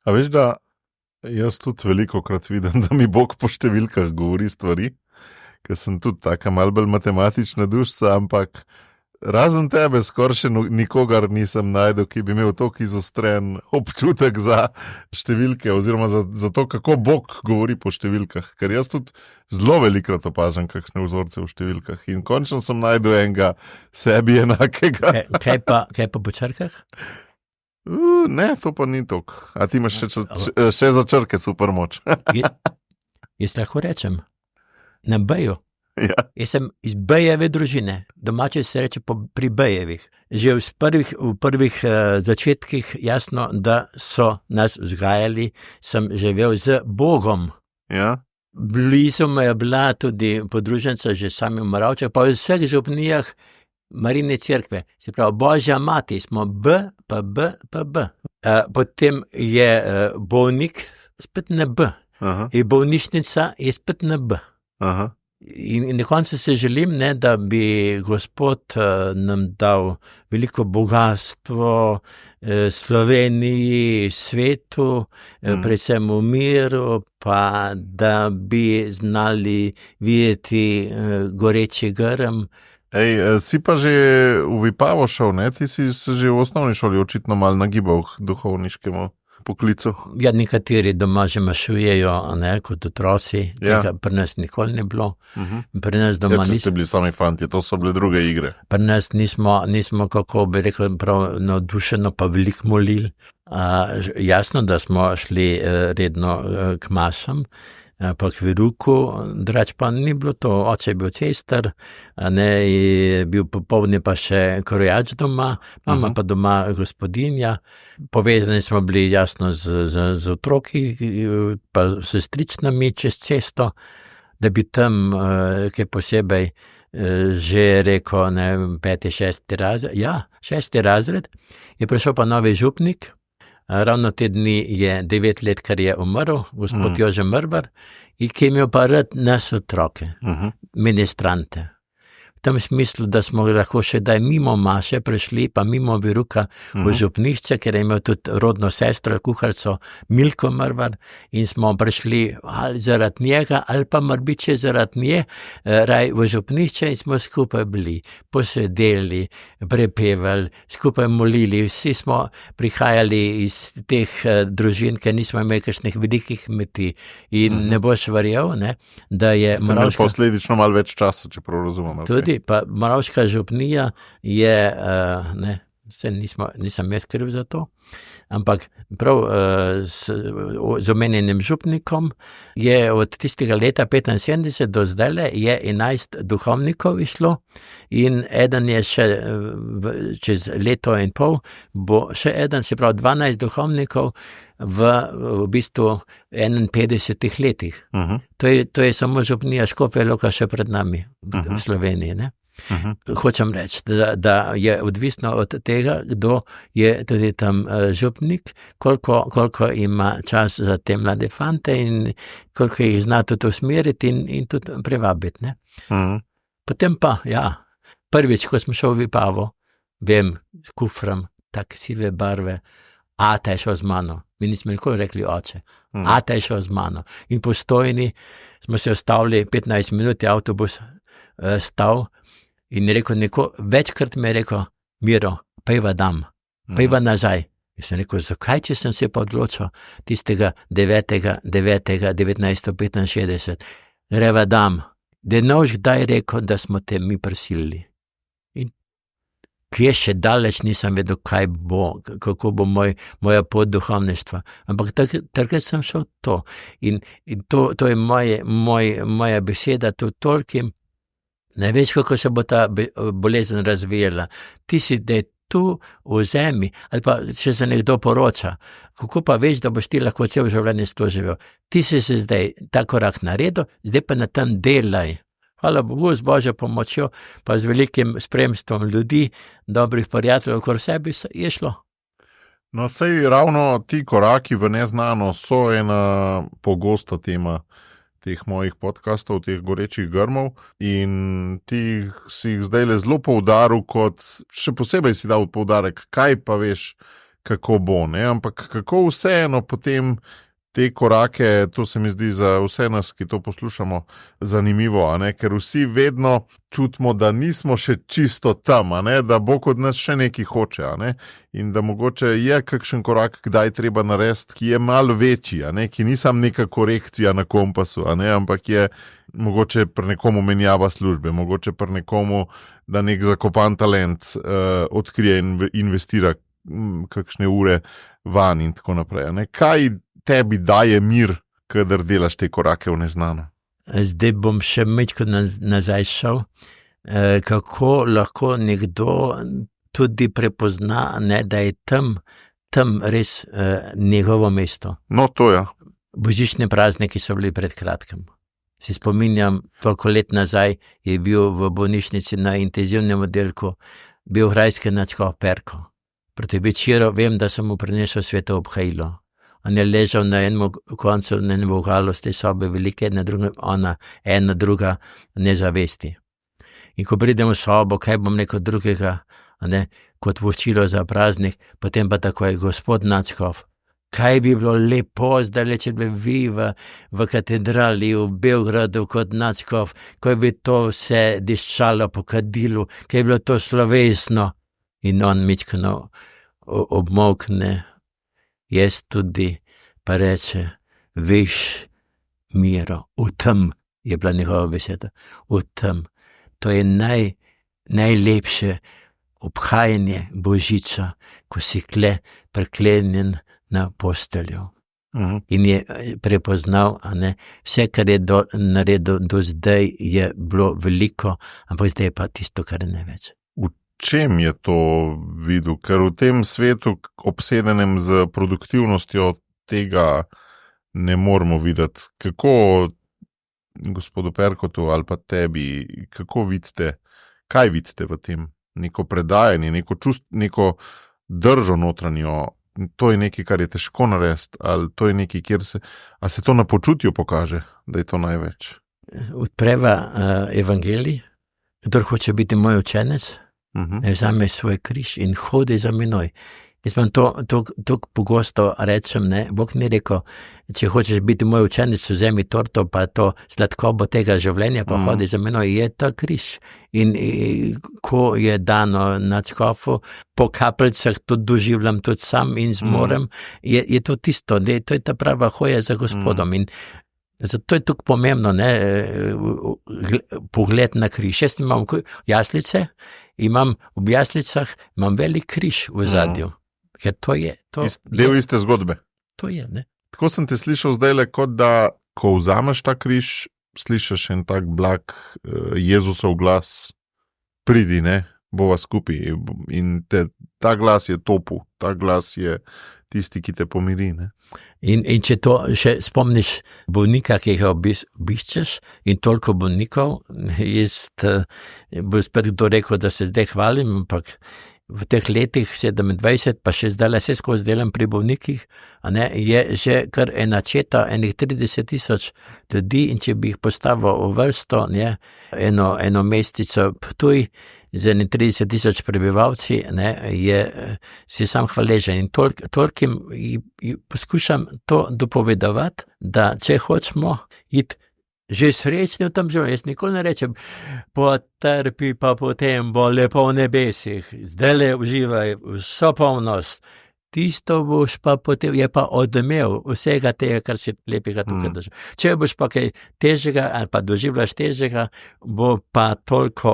Speaker 1: A veš, da jaz tudi velikokrat vidim, da mi Bog po številkah govori stvari, ker sem tudi taka malo bolj matematična dušica, ampak razen tebe skoraj še nikogar nisem najdel, ki bi imel toliko izostren občutek za številke oziroma za to, kako Bog govori po številkah, ker jaz tudi zelo velikrat opažam kakšne vzorce v številkah in končno sem najdel enega sebi enakega.
Speaker 3: Kaj pa po črkah?
Speaker 1: Ne, to pa ni toliko. A ti imaš še za črke super moč.
Speaker 3: Jaz lahko rečem, na B-ju.
Speaker 1: Ja.
Speaker 3: Jaz sem iz Bejeve družine, domače se reče pri Bejevih. Že v prvih začetkih jasno, da so nas vzgajali, sem živel z Bogom.
Speaker 1: Ja.
Speaker 3: Blizu me je bila tudi podružnica že sami v Moravčah, pa v vseh župnijah Marijine cerkve. Se pravi, Božja mati, smo B, pa B, pa B. Potem je bolnik spet na B.
Speaker 1: Aha.
Speaker 3: In bolnišnica je spet na B.
Speaker 1: Aha.
Speaker 3: In na koncu se želim, da bi Gospod nam dal veliko bogatstvo Sloveniji, svetu, predvsem v miru, pa da bi znali videti goreči grm.
Speaker 1: Si pa že v Vipavo šel, ne? Ti si se že v osnovni šoli očitno malo nagibal k duhovniškemu poklicu.
Speaker 3: Ja, nekateri doma že mašujejo, kot otroci, tega pri nas nikoli ne bilo. Pri nas doma
Speaker 1: če ste bili sami fanti, to so bile druge igre.
Speaker 3: Pri nas nismo kako bi rekel, prav navdušeno pa veliko molili. Jasno, da smo šli redno k mašam, pa k veruku, drugače pa ni bilo to, oče je bil cestar, je bil popoldne pa še krojač doma, mama pa doma gospodinja, povezani smo bili jasno z otroki, pa sestričnami čez cesto, da bi tam kaj posebej že rekel, 5., 6. razred, 6. razred, je prišel pa novi župnik. Ravno te dni je 9 let, kar je umrl, gospod Jože Mrbar, in ki je imel pa rad nas otroke, ministrante. V tem smislu, da smo lahko še daj mimo maše prišli, pa mimo veruka v župnišče, ker je imel tudi rodno sestro, kuharico Milko Mrvar, in smo prišli ali zaradi njega, ali pa morbiče zaradi nje, raj v župnišče in smo skupaj bili, posedeli, prepevali, skupaj molili, vsi smo prihajali iz teh družin, ker nismo imeli kakšnih velikih kmetij in ne boš verjel, da je
Speaker 1: Ste imeli posledično malo več časa, če prav razumem.
Speaker 3: Tudi pa Moravška župnija je, nisem jaz kriv za to, ampak prav z omenjenim župnikom je od tistega leta 75 do zdajle je 11 duhovnikov išlo in eden je še čez leto in pol, bo še eden, se pravi 12 duhovnikov v bistvu 51 letih. To je samo župnija Škofja Loka še pred nami v Sloveniji, ne? Hočem reči, da je odvisno od tega, kdo je tudi tam župnik, koliko ima čas za te mlade fante in koliko jih zna tudi usmeriti in tudi privabiti, ne? Potem pa, prvič, ko smo šel v Vipavo, vem, kufram, tak sive barve, ata je šel z mano. Mi nismo nikoli rekli oče. Ata je šel z mano. In postojni smo se ustavili 15 minut, je avtobus stal in je rekel, večkrat mi je rekel, Miro, pejva dam, pejva nazaj. In sem rekel, zakaj, če sem se pa odločil tistega 9.1965, greva dam, da nož kdaj rekel, da smo te mi prisilili. kje še daleč nisem vedel, kaj bo, kako bo moja pot duhovništva. Ampak takrat sem šel to. In to je moja beseda, to tolkim. Ne veš, kako se bo ta bolezen razvijala. Ti si, da je tu vzemi, ali pa če se nekdo poroča, kako pa veš, da boš ti lahko cel življenje to živel. Ti si se zdaj ta korak naredil, zdaj pa na tem delaj. Hvala Bogu, z Božjo pomočjo, pa z velikim spremstvom ljudi, dobrih prijateljev, okoli sebi je šlo.
Speaker 1: No, sej ravno ti koraki v neznano so ena pogosta tema teh mojih podcastov, teh gorečih grmov in ti si jih zdajle zelo poudaril kot, še posebej si dal poudarek, kaj pa veš, kako bo, ne? Ampak kako vseeno potem te korake, to se mi zdi za vse nas, ki to poslušamo, zanimivo, a ne? Ker vsi vedno čutimo, da nismo še čisto tam, a ne? Da Bog od nas še nekaj hoče, a ne? In da mogoče je kakšen korak, kdaj treba narediti, ki je malo večji, a ne? Ki ni sam neka korekcija na kompasu, a ne? Ampak je mogoče pri nekomu menjava službe, mogoče pri nekomu, da nek zakopan talent odkrije in investira kakšne ure van in tako naprej, a ne? Kaj tebi daje mir, kadar delaš te korake v neznano?
Speaker 3: Zdaj bom še malo nazaj šel, kako lahko nekdo tudi prepozna, ne, da je tam res njegovo mesto.
Speaker 1: No, to ja.
Speaker 3: Božične prazniki so bili pred kratkim. Si spominjam, toliko let nazaj je bil v bolnišnici na intenzivnem oddelku, bil grajski nadškof Perko. Proti večeru vem, da sem mu prinesel sveto obhajilo. On je ležal na enem koncu, na enem vogalu z te sobe velike, na drugem ona, ena druga nezavesti. In ko pridem v sobo, kaj bom neko drugega, ne, kot voščilo za praznik, potem pa tako je gospod nadškof. Kaj bi bilo lepo, zdaj če bi vi v katedrali v Beogradu kot nadškof, ko bi to vse diščalo po kadilu, kaj bi bilo to slovesno. In on mičkano obmokne, jaz tudi, pa reče, veš, Miro, v tem je bila njegova beseda, v tem. To je najlepše obhajanje Božiča, ko si priklenjen na posteljo. In je prepoznal, a ne, vse, kar je naredil do zdaj, je bilo veliko, ampak zdaj je pa tisto, kar je največ.
Speaker 1: Čem je to videl? Ker v tem svetu, obsedenem z produktivnostjo, tega ne moramo videti. Kako gospodu Perkotu ali pa tebi, kako vidite, kaj vidite v tem? Neko predajanje, neko držo notranjo, to je nekaj, kar je težko narediti, ali to je nekaj, a se to na počutju pokaže, da je to največ?
Speaker 3: Odpreva evangelij, kdor hoče biti moj učenec, vzame svoj križ in hodi za menoj. Jaz vam to pogosto rečem, ne, Bog ni rekel, če hočeš biti moj učenec, vzemi torto, pa to sladkobo tega življenja, pa hodi za menoj, je ta križ. In ko je dano nadškofu, po kaplcah to doživljam tudi sam in zmorem, je to tisto, to je ta prava hoja za Gospodom. In zato je tukaj pomembno, ne, pogled na križ. Jaz imam jaslice, v jaslicah imam velik križ v zadju, ker to je.
Speaker 1: Del iste zgodbe.
Speaker 3: To je, ne.
Speaker 1: Tako sem te slišal zdajle, kot da, ko vzameš ta križ, slišiš en tak blag Jezusov glas, pridi, ne, bova skupaj. In ta glas je topu, ta glas je tisti, ki te pomiri, ne.
Speaker 3: In če to še spomniš bolnika, ki ga obiščeš, in toliko bolnikov, jaz bo spet kdo rekel, da se zdaj hvalim, ampak v teh letih 27, pa še zdaj se skozi delam pri bolnikih, a ne, je že kar ena četa, enih 30,000 ljudi, in če bi jih postavil v vrsto, ne, eno mestico Ptuj, z 30,000 prebivalci, ne, si sam hvaležen. In tolkim poskušam to dopovedovati, da če hočemo iti že srečni v tem življenju, jaz nikoli ne rečem, potrpi pa potem bo lepo v nebesih, zdajle uživaj vso polnost, tisto boš pa potem, je pa odmev vsega tega, kar si lepega tukaj doživel. Če boš pa kaj težjega ali pa doživljaš težjega, bo pa toliko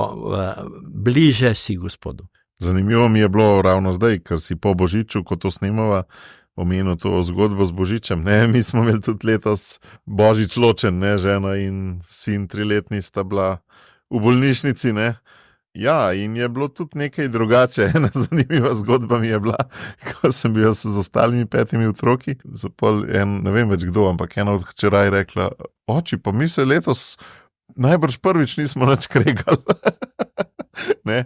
Speaker 3: bliže si Gospodu.
Speaker 1: Zanimivo mi je bilo ravno zdaj, ker si po Božiču, ko to snemava, omenil to zgodbo z Božičem. Ne, mi smo imeli tudi letos Božič ločen, ne, žena in sin 3-letni sta bila v bolnišnici, ne. Ja, in je bilo tudi nekaj drugače. Ena zanimiva zgodba mi je bila, ko sem bil z ostalimi 5 otroki, ne vem več kdo, ampak ena od hčeraj rekla, oči, pa mi se letos najbrž prvič nismo nič kregali. Ne,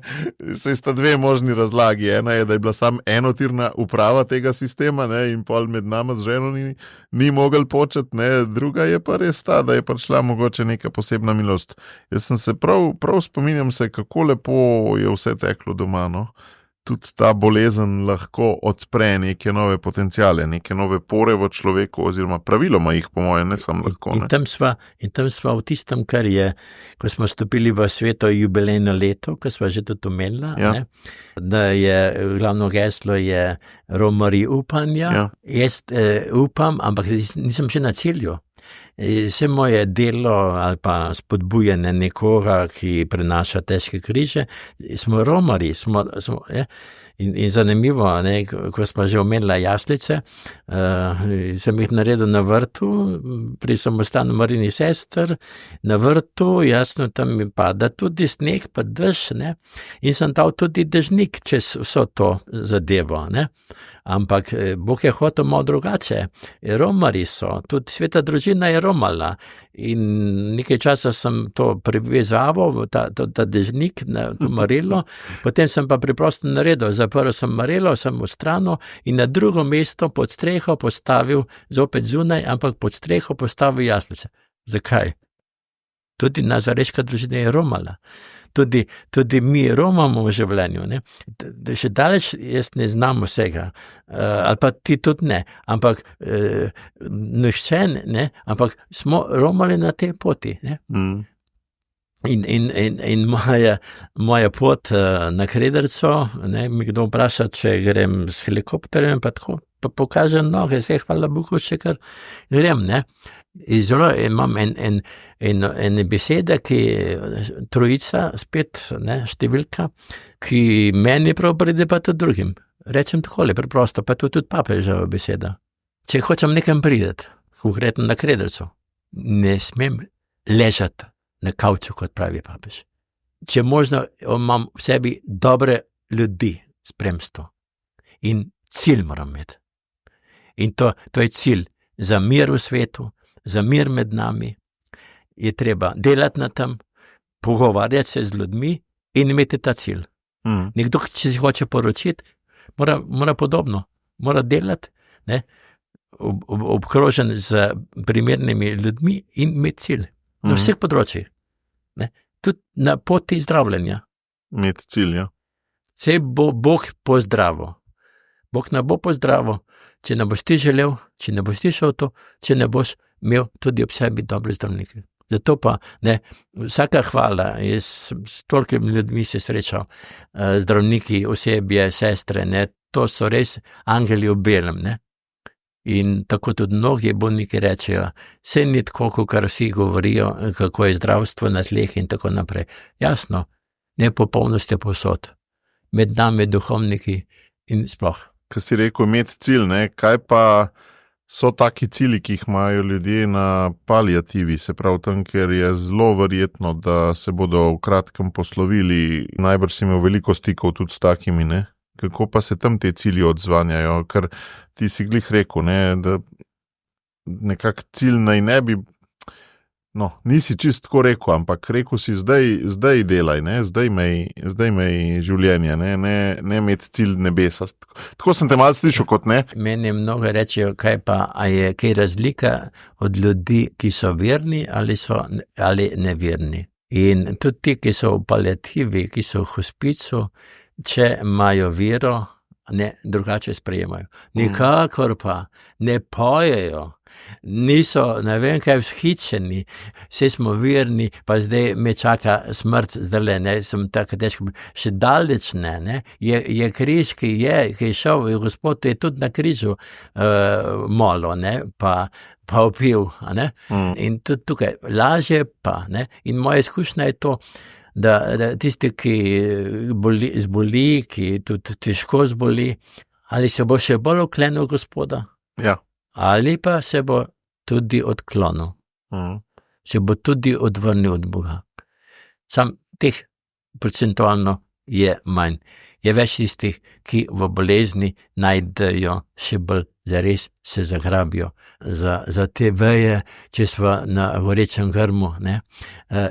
Speaker 1: saj sta dve možni razlagi. Ena je, da je bila samo enotirna uprava tega sistema, ne, in pol med nama z ženo ni mogel početi, ne. Druga je pa res ta, da je prišla mogoče neka posebna milost. Jaz sem se prav spominjam se, kako lepo je vse teklo doma, no. Tudi ta bolezen lahko odpre neke nove potenciale, neke nove pore v človeku, oziroma praviloma jih, po mojem, ne samo lahko. Ne?
Speaker 3: In tam sva v tistem, kar je, ko smo stopili v sveto jubilejno leto, ko sva že tudi omenila, ja. Da je glavno geslo je romari upanja. Ja. Jaz upam, ampak nisem še na cilju. Vse moje delo ali pa spodbujanje nekoga, ki prenaša težke križe, smo romari, in zanimivo, ne, ko smo že omenila jaslice, sem jih naredil na vrtu, pri samostanu Marini sester, na vrtu, jasno, tam mi pada tudi sneg, pa dež, ne, in sem dal tudi dežnik čez vso to zadevo, ne. Ampak Bog je hotel malo drugače. Romari so, tudi sveta družina je romala in nekaj časa sem to privezaval, ta dežnik na to marelo, potem sem pa preprosto naredil, zaprl sem marelo, sem v strano in na drugo mesto pod streho postavil, zopet zunaj, ampak pod streho postavil jaslice. Zakaj? Tudi nazareška družina je romala. Tudi mi romamo v življenju, ne. Še daleč jaz ne znam vsega, ali pa ti tudi ne, ampak nihče ne, ampak smo romali na tej poti, ne. In moja pot na Krederco, ne, mi kdo vpraša, če grem s helikopterjem, pa tako, pa pokažem noge, se hvala Bogu, še kar grem, ne. Zelo imam ene besede, ki trojica, spet, ne, številka, ki meni prav pride, pa tudi drugim. Rečem takole, preprosto, pa tudi papeževa beseda. Če hočem nekam prideti, konkretno na Krederco, ne smem ležati na kavču, kot pravi papež. Če možno, imam v sebi dobre ljudi, spremstvo. In cilj moram imeti. In to je cilj za mir v svetu, za mir med nami, je treba delati na tem, pogovarjati se z ljudmi in imeti ta cilj. Nekdo, če si hoče poročiti, mora podobno, mora delati, ne, obkrožen z primernimi ljudmi in imeti cilj. Na vseh področjih. Ne, tudi na poti zdravljenja.
Speaker 1: Imeti cilj, ja.
Speaker 3: Sej bo Bog pozdravil. Bog ne bo pozdravil, če ne boš ti želel, če ne boš ti šel to, če ne boš imel tudi ob sebi dobre zdravnike. Zato pa, ne, vsaka hvala, jaz s tolikimi ljudmi se srečal, zdravniki, osebje, sestre, ne, to so res angeli v belem, ne. In tako tudi mnogi bolniki rečejo, saj ni tako, kar vsi govorijo, kako je zdravstvo na tleh in tako naprej. Jasno, ne popolnost je povsod. Med nami duhovniki in sploh.
Speaker 1: Ko si rekel imeti cilj, ne, kaj pa so taki cilji, ki jih imajo ljudje na paliativi, se pravi tam, ker je zelo verjetno, da se bodo v kratkem poslovili, najbrž si imel veliko stikov tudi s takimi, ne? Kako pa se tam te cilji odzvanjajo, ker ti si glih rekel, ne, da nekak cilj naj ne bi, no, nisi čist tako rekel, ampak rekel si zdaj delaj, ne, zdaj imej življenje, ne imeti cilj nebesa. Tako sem te malo slišal kot ne.
Speaker 3: Meni mnogo rečejo, kaj pa, a je kaj razlika od ljudi, ki so verni ali neverni. In tudi ti, ki so v paliativi, ki so v hospicu, če imajo vero, ne, drugače sprejemajo. Nikakor pa ne pojejo, niso, ne vem kaj, vzhičeni, vse smo verni, pa zdaj me čaka smrt, zdaj ne, sem tako težko, še daleč ne, je križ, ki je šel, Gospod je tudi na križu molil, ne, pa opil, ne, in tudi tukaj, lažje pa, ne, in moja izkušnja je to, da tisti, ki zboli, ki tudi težko zboli, ali se bo še bolj oklenil Gospoda, ali pa se bo tudi odklonil. Se bo tudi odvrnil od Boga. Sam teh procentualno je manj. Je več tistih, ki v bolezni najdejo še bolj zares se zagrabijo za te veje, če smo na gorečem grmu,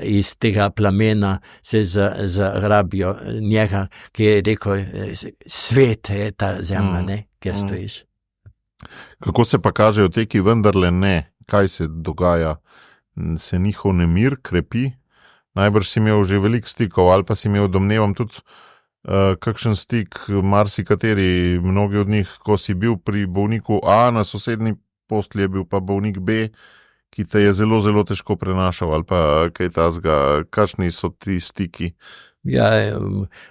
Speaker 3: iz tega plamena se zagrabijo njega, ki je rekel, svet je ta zemlja, kjer stojiš.
Speaker 1: Kako se pa kažejo te, ki vendarle ne? Kaj se dogaja? Se njihov nemir krepi? Najbrž si imel že veliko stikov, ali pa si imel, domnevam, tudi kakšen stik, marsikateri, mnogi od njih, ko si bil pri bolniku A, na sosednji postelji je bil pa bolnik B, ki te je zelo, zelo težko prenašal, ali pa kaj tazga, kakšni so ti stiki?
Speaker 3: Ja,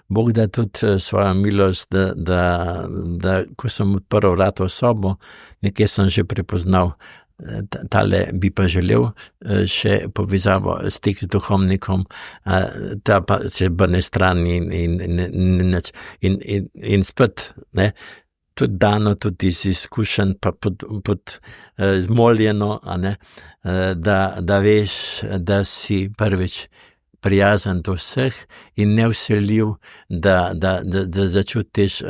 Speaker 3: Bog da tudi svojo milost, da ko sem odprl vrata v sobo, nekje sem že prepoznal, tale bi pa želel še povezavo, stik z duhovnikom, ta pa se brne stran in spet, tudi dano, tudi iz izkušenj, pa pod zmoljeno, da veš, da si prvič prijazen do vseh in nevsiljiv, da začutiš,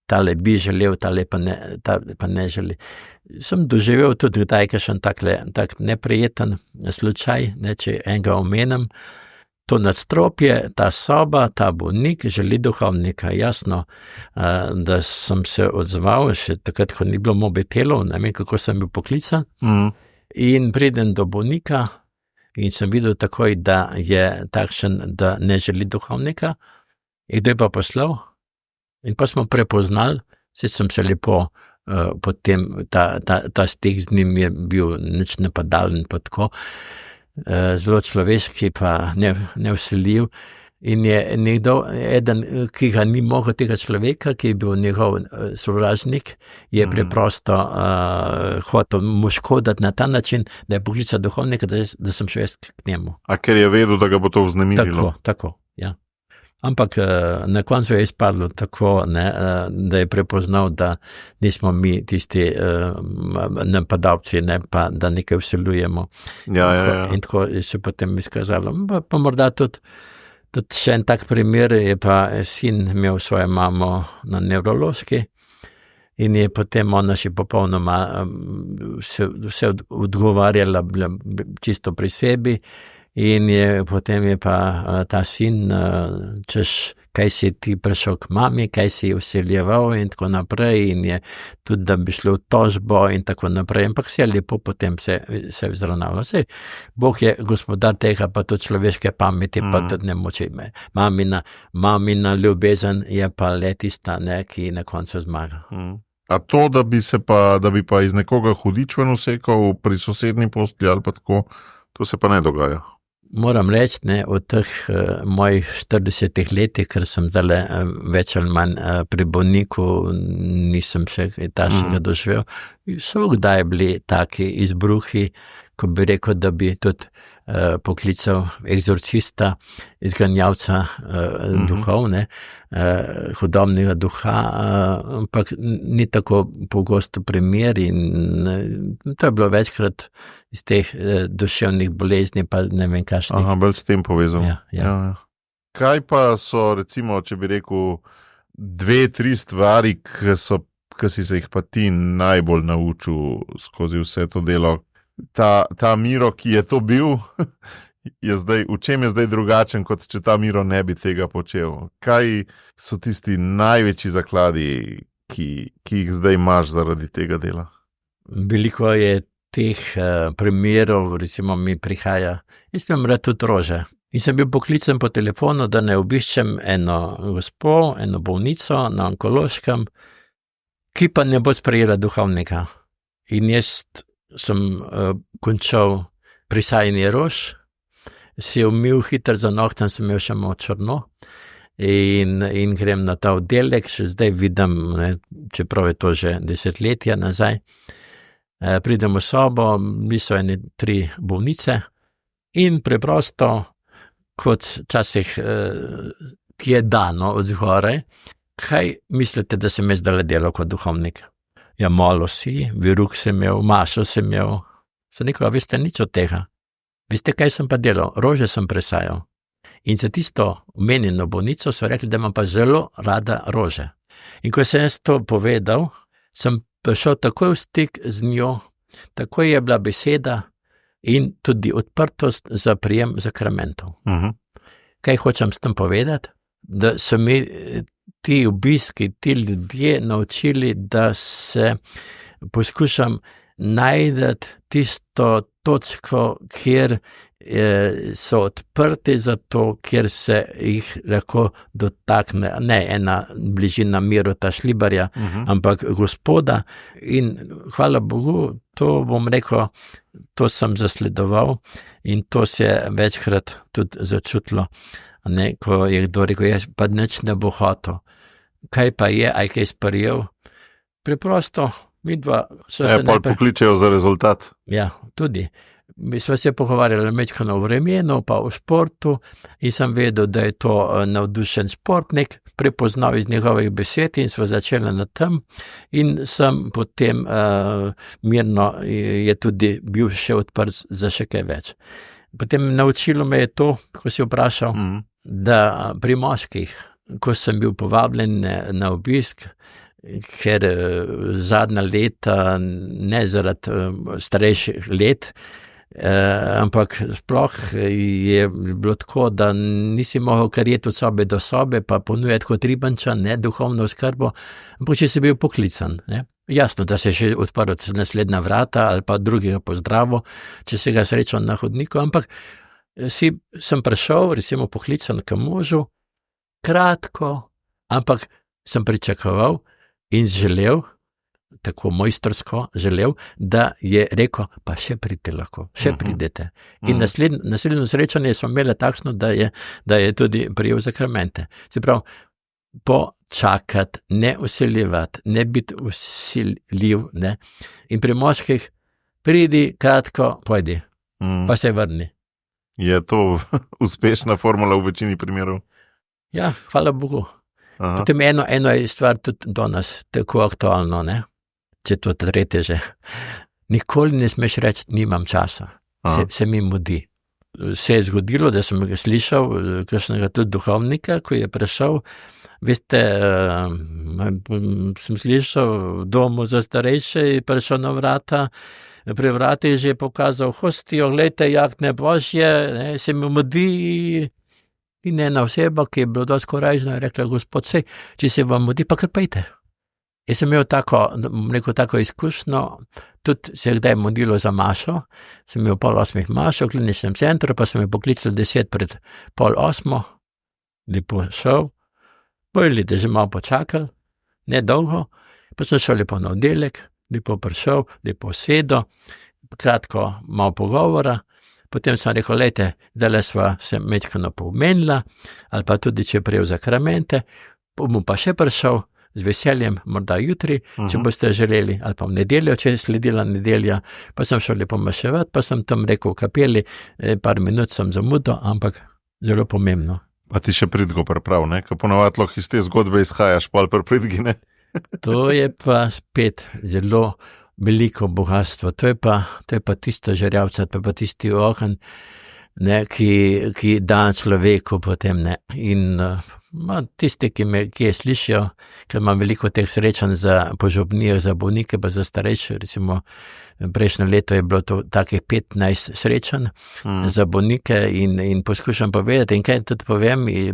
Speaker 3: tale bi želel, tale pa ne želi. Sem doživel tudi kdaj kakšen tak neprijeten slučaj, če enega omenim, to nadstropje, ta soba, ta bolnik želi duhovnika. Jasno, da sem se odzval, še takrat, ko ni bilo mobitelov, ne vem, kako sem bil poklican, in pridem do bolnika in sem videl takoj, da je takšen, da ne želi duhovnika, in kdo je pa poslal? In pa smo prepoznali, sem se lepo, potem ta stik z njim je bil nič napadalen, pa tako, zelo človeški, pa nevsiljiv. In je nekdo, eden, ki ga ni mogel, tega človeka, ki je bil njegov sovražnik, je preprosto hotel mu škoditi na ta način, da je poklical duhovnika, da sem šel jaz k njemu.
Speaker 1: A ker je vedel, da ga bo to vznemirilo?
Speaker 3: Tako, ja. Ampak na koncu je izpadlo tako, da je prepoznal, da nismo mi tisti napadalci, pa da nekaj vsiljujemo. In tako se potem izkazalo. Pa morda tudi še en tak primer je pa sin imel svojo mamo na nevrološki in je potem ona še popolnoma vse odgovarjala čisto pri sebi. In potem je pa ta sin, češ, kaj si ti prišel k mami, kaj si vsiljeval in tako naprej, in je tudi, da bi šlo v tožbo in tako naprej, ampak se je lepo potem se vzravnalo. Bog je gospodar tega, pa tudi človeške pameti, pa tudi ne moče. Mamina ljubezen je pa le tista, ki na koncu zmaga.
Speaker 1: A to, da bi pa iz nekoga hudič ven usekal pri sosednji postelji ali pa tako, to se pa ne dogaja?
Speaker 3: Moram reči, od teh mojih 40 letih, ker sem zdaj več ali manj pri bolniku, nisem še takšnega doživel. So kdaj bili taki izbruhi, ko bi rekel, da bi tudi poklical eksorcista, izganjavca duhov, hudobnega duha, ampak ni tako pogosto primer in to je bilo večkrat iz teh duševnih bolezni, pa ne vem kakšnih.
Speaker 1: Aha, bolj s tem povezano.
Speaker 3: Ja.
Speaker 1: Kaj pa so, recimo, če bi rekel, 2-3 stvari, ki si se jih pa ti najbolj naučil skozi vse to delo? Ta Miro, ki je to bil, v čem je zdaj drugačen, kot če ta Miro ne bi tega počel? Kaj so tisti največji zakladi, ki jih zdaj imaš zaradi tega dela?
Speaker 3: Veliko je teh primerov, recimo mi prihaja, jaz imam rad tudi rože. In sem bil poklican po telefonu, da ne obiščem eno gospo, eno bolnico na onkološkem, ki pa ne bo sprejela duhovnika. In jaz sem končal prisajanje rož, si umil hitro za nohtem, sem imel še malo črno in grem na ta oddelek, še zdaj vidim, čeprav je to že desetletja nazaj, pridem v sobo, bili so 3 bolnice in preprosto kot včasih, ki je dano od zgoraj. Kaj mislite, da sem jaz zdaj delal kot duhovnik? Ja, molil si, viruk sem imel, mašo sem imel. Sem rekel, a veste nič od tega. Veste, kaj sem pa delal? Rože sem presajal. In za tisto omenjeno bolnico so rekli, da imam pa zelo rada rože. In ko sem jaz to povedal, sem prišel takoj v stik z njo, takoj je bila beseda in tudi odprtost za prijem sakramentov. Kaj hočem s tem povedati? Da so mi ti obiski, ti ljudje naučili, da se poskušam najti tisto točko, kjer so odprti za to, kjer se jih lahko dotakne, ne ena bližina Mirota Šlibarja, ampak Gospoda. In hvala Bogu, to bom rekel, to sem zasledoval in to se je večkrat tudi začutilo. Ne, ko je kdo rekel, jaz pa nič ne bo hotel. Kaj pa je, aj kaj sprejel? Preprosto, midva so se
Speaker 1: pokličejo za rezultat.
Speaker 3: Ja, tudi. Mi smo se pogovarjali mečkano o vremenu, pa o športu in sem vedel, da je to navdušen športnik, prepoznal iz njegovih besed in smo začeli na tem in sem potem mirno je tudi bil še odprt za še kaj več. Potem naučilo me je to, ko si vprašal, da pri moških, ko sem bil povabljen na obisk, ker zadnja leta, ne zaradi starejših let, ampak sploh je bilo tako, da nisi mogel kar jeti od sobe do sobe, pa ponujati kot ribančan, ne, duhovno oskrbo, ampak če si bil poklican, ne. Jasno, da se še odprl naslednja vrata ali pa drugega pozdravo, če se ga srečal na hodniku, ampak sem prišel, recimo poklican k možu, kratko, ampak sem pričakoval in želel, tako mojstrsko želel, da je rekel, pa še pridite lahko, še pridete. In naslednjo srečanje smo imeli takšno, da je tudi prijel sakramente. Se pravi, počakati, ne usiljevati, ne biti usiljiv, ne. In pri moških pridi, kratko, pojdi, pa se vrni.
Speaker 1: Je to uspešna formula v večini primerov?
Speaker 3: Ja, hvala Bogu. Potem eno je stvar tudi do nas tako aktualno, ne. Če to tretje že. Nikoli ne smeš reči, nimam časa. Se mi mudi. Se je zgodilo, da sem ga slišal, kakšnega tudi duhovnika, ko je prišel, veste, sem slišal v domu za starejše, je prišel na vrata, pri vrati je že pokazal hostijo, glejte, jakne Božje, ne, se mi mudi. In ena oseba, ki je bila dosti korajžna, je rekla, Gospod, sej, če se vam mudi, pa kar pejte. Jaz sem imel tako izkušnjo, tudi se je kdaj modilo za mašo, sem imel 7:30 mašo v kliničnem centru, pa sem jo poklical 7:50, lepo šel, bojili, da že malo počakal, ne dolgo, pa sem šel lepo na oddelek, lepo prišel, lepo sedel, kratko malo pogovora, potem sem rekel, lejte, zdaj sva se mečkano pomenila, ali pa tudi, če je prijel sakramente, bom pa še prišel, z veseljem, morda jutri, če boste želeli, ali pa v nedeljo, če je sledila nedelja, pa sem šel lepo maševati, pa sem tam rekel v kapeli, par minut sem zamudil, ampak zelo pomembno.
Speaker 1: Pa ti še pridgo priprav, ne? Ko ponavadi lahko iz te zgodbe izhajaš, pol pridgi, ne?
Speaker 3: To je pa spet zelo veliko bogatstvo, to je pa tisto žerjavca, to je pa tisti ogenj, ne, ki da človeku potem, ne, in tisti, ki je slišijo, ker imam veliko teh srečanj za požupnije, za bolnike, pa za starejše, recimo prejšnje leto je bilo to takih 15 srečanj za bolnike in poskušam povedati, in kaj tudi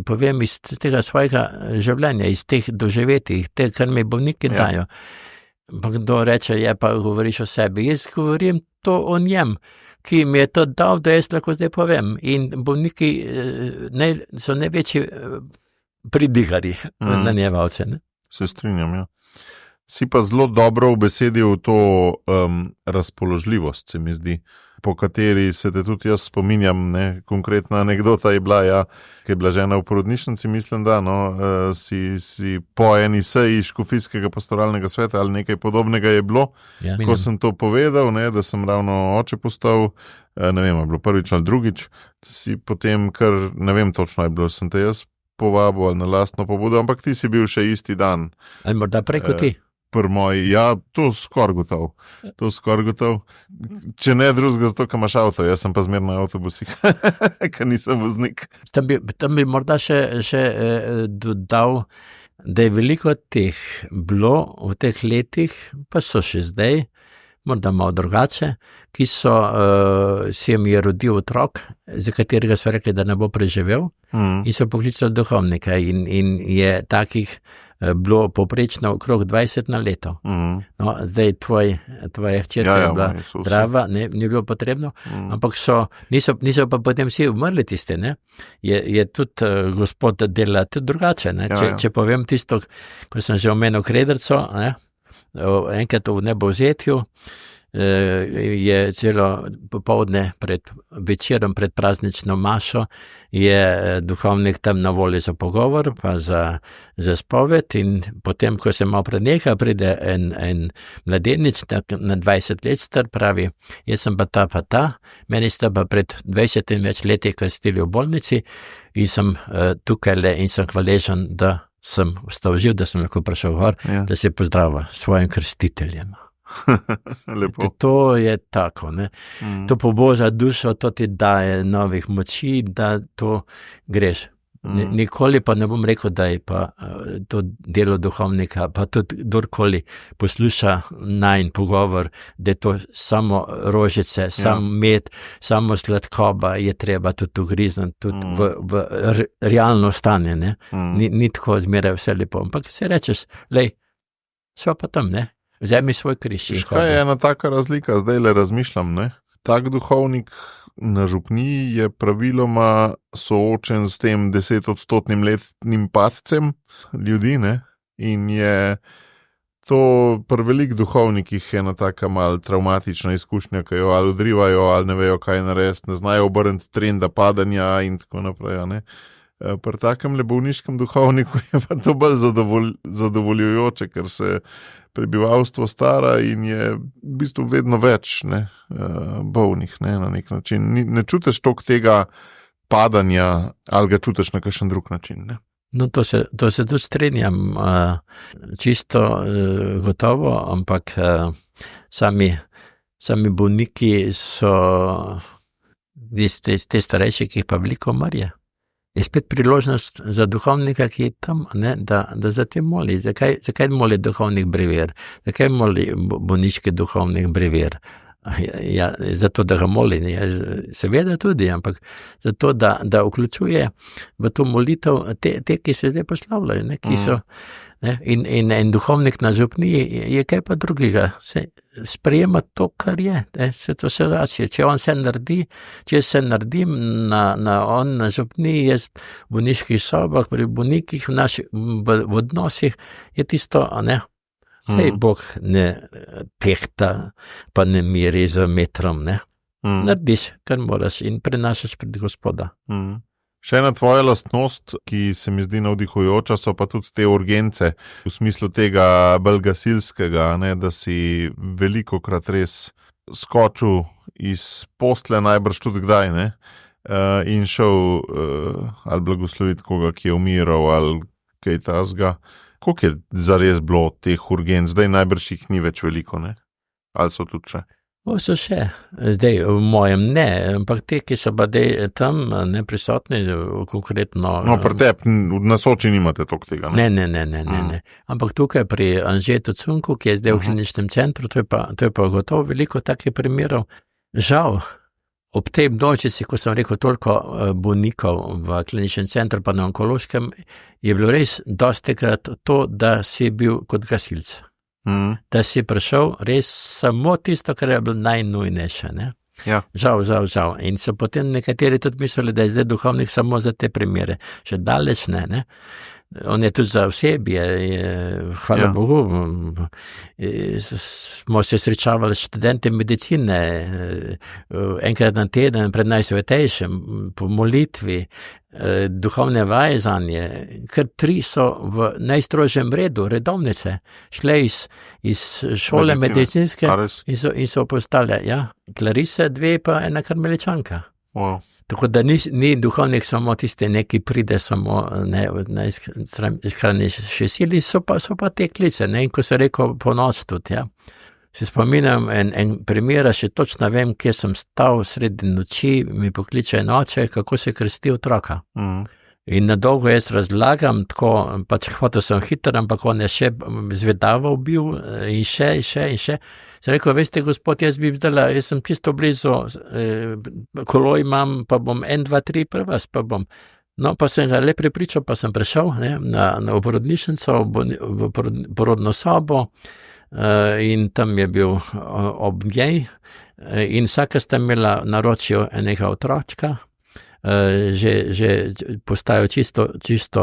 Speaker 3: povem iz tega svojega življenja, iz teh doživetij, te, kar mi bolniki dajo. Pa kdo reče, pa govoriš o sebi, jaz govorim to o njem, ki mi je to dal, da jaz lahko zdaj povem. In bolniki so največji pridigari, znanjevalce.
Speaker 1: Se strinjam, ja. Si pa zelo dobro ubesedil to razpoložljivost, se mi zdi. po kateri se te tudi jaz spominjam, ne, konkretna anekdota je bila, ja, ki je bila žena v porodnišnici, mislim, da si po eni seji škofijskega pastoralnega sveta ali nekaj podobnega je bilo, ko sem to povedal, ne, da sem ravno oče postal, ne vem, je bilo prvič ali drugič, si potem kar, ne vem točno je bilo, sem te jaz povabil ali na lastno pobudo, ampak ti si bil še isti dan.
Speaker 3: Ali morda preko ti?
Speaker 1: Ja, to skoraj gotov. Če ne drugega, zato, ker imaš avto, jaz sem pa zmerno na avtobusih, ker nisem voznik.
Speaker 3: Tam bi morda še dodal, da je veliko teh bilo v teh letih, pa so še zdaj, morda malo drugače, ki so, si jim je rodil otrok, za katerega so rekli, da ne bo preživel, in so poklicali duhovnika in je takih bilo poprečno okrog 20 na leto. No, zdaj tvoja hčerka je bila zdrava, ni bilo potrebno, ampak niso pa potem vsi umrli tiste, ne? Je tudi gospod dela tudi drugače, ne? Če povem tisto, ko sem že omenil Krederco, ne? Enkrat v Nebovzetju je celo popoldne pred večerom, pred praznično mašo, je duhovnik tam na voljo za pogovor, pa za spoved in potem, ko se malo preneha, pride en mladenič na 20 let star, pravi, jaz sem pa ta, meni sta pa pred 20 več leti krstili v bolnici in sem tukaj in sem hvaležen, da sem ostal živ, da sem lahko prišel gor, da se pozdrava svojim krstiteljem.
Speaker 1: Lepo.
Speaker 3: To je tako, ne. To poboža dušo, to ti daje novih moči, da to greš. Nikoli pa ne bom rekel, da je pa to delo duhovnika, pa tudi kdorkoli posluša najin pogovor, da je to samo rožice, samo med, samo sladkoba je treba tudi ugrizniti, tudi v realno stanje, ne. Ni tako zmeraj vse lepo, ampak se rečeš, lej, sva pa tam, ne. Vzemi svoj križ.
Speaker 1: Kaj je ena taka razlika, zdaj le razmišljam, ne? Tak duhovnik na župniji je praviloma soočen s tem 10-odstotnim letnim padcem ljudi, ne? In je to pri velik duhovnikih ena taka mal traumatična izkušnja, ki jo ali odrivajo, ali ne vejo, kaj narediti, ne znajo obrniti trenda padanja in tako naprej, ne? Pri takem bolniškem duhovniku je pa to bolj zadovoljujoče, ker se prebivalstvo stara in je v bistvu vedno več, ne, bolnih, ne, na nek način. Ne čutiš toliko tega padanja, ali ga čutiš na kakšen drug način, ne.
Speaker 3: No, to se tudi strinjam, čisto gotovo, ampak sami bolniki so te starejši, ki jih pa veliko marje. Je spet priložnost za duhovnika, ki je tam, ne, da za te moli. Zakaj moli duhovnik brevier? Zakaj moli bolniški duhovnik brevier? Ja, zato, da ga moli, ja, seveda tudi, ampak zato, da vključuje v to molitev te, ki se zdaj poslavljajo, ne, ki so, ne, in duhovnik na župniji je kaj pa drugega, se sprejema to, kar je, ne, se to se rače, če se naredim na župniji, jaz v bolniških sobah, pri bolnikih, v odnosih, je tisto, ne, sej Bog ne tehta, pa ne miri z metrom, ne. Narediš, kar moraš in prenašaš pred Gospoda.
Speaker 1: Še ena tvoja lastnost, ki se mi zdi navdihujoča, so pa tudi te urgence, v smislu tega bolj gasilskega, ne, da si velikokrat res skočil iz postle, najbrž tudi kdaj, ne, in šel ali blagosloviti koga, ki je umiral, ali kaj tasga. Koliko je zares bilo teh urgenc? Zdaj najbrž jih ni več veliko, ne? Ali so tudi še?
Speaker 3: So še. Zdaj v mojem ne, ampak te, ki so pa tam neprisotni, konkretno...
Speaker 1: No, pri tebi na Soči nimate toliko tega, ne?
Speaker 3: Ne. Ampak tukaj pri Anžetu Cunku, ki je zdaj v kliničnem centru, to je pa gotovo veliko takih primerov. Žal, ob tej množici, ko sem rekel toliko bolnikov v kliničnem centru, pa na onkološkem, je bilo res dostikrat to, da si bil kot gasilc. Da si prišel res samo tisto, kar je bilo najnujnejše, ne?
Speaker 1: Ja.
Speaker 3: Žal. In so potem nekateri tudi mislili, da je zdaj duhovnik samo za te primere. Še daleč ne. On je tudi za osebje, hvala Bogu. Smo se srečavali s študenti medicine, enkrat na teden pred Najsvetejšim, po molitvi, duhovne vaje zanje, ker 3 so v najstrožjem redu, redovnice, šle iz šole medicinske in so postale, Klarise, 2 pa ena karmeličanka.
Speaker 1: Wow.
Speaker 3: Tako da ni duhovnik samo tiste, neki pride samo najskrajnejše sili, so pa te klice, in ko se rekel po noč tudi, Se spominjam en primer, še točno vem, kje sem stal sredi noči, mi pokliče oče, kako se krsti otroka. In na dolgo jaz razlagam, tako, pač hotel sem hiter, ampak on je še zvedaval bil in še. Sem rekel, veste, gospod, jaz sem čisto blizu, kolo imam, pa bom 1, 2, 3 pri vas, pa bom. No, pa sem ga le prepričal, pa sem prišel na porodnišnico, v porodno sobo in tam je bil ob njej in vsaka sta imela naročil enega otročka, že postajajo čisto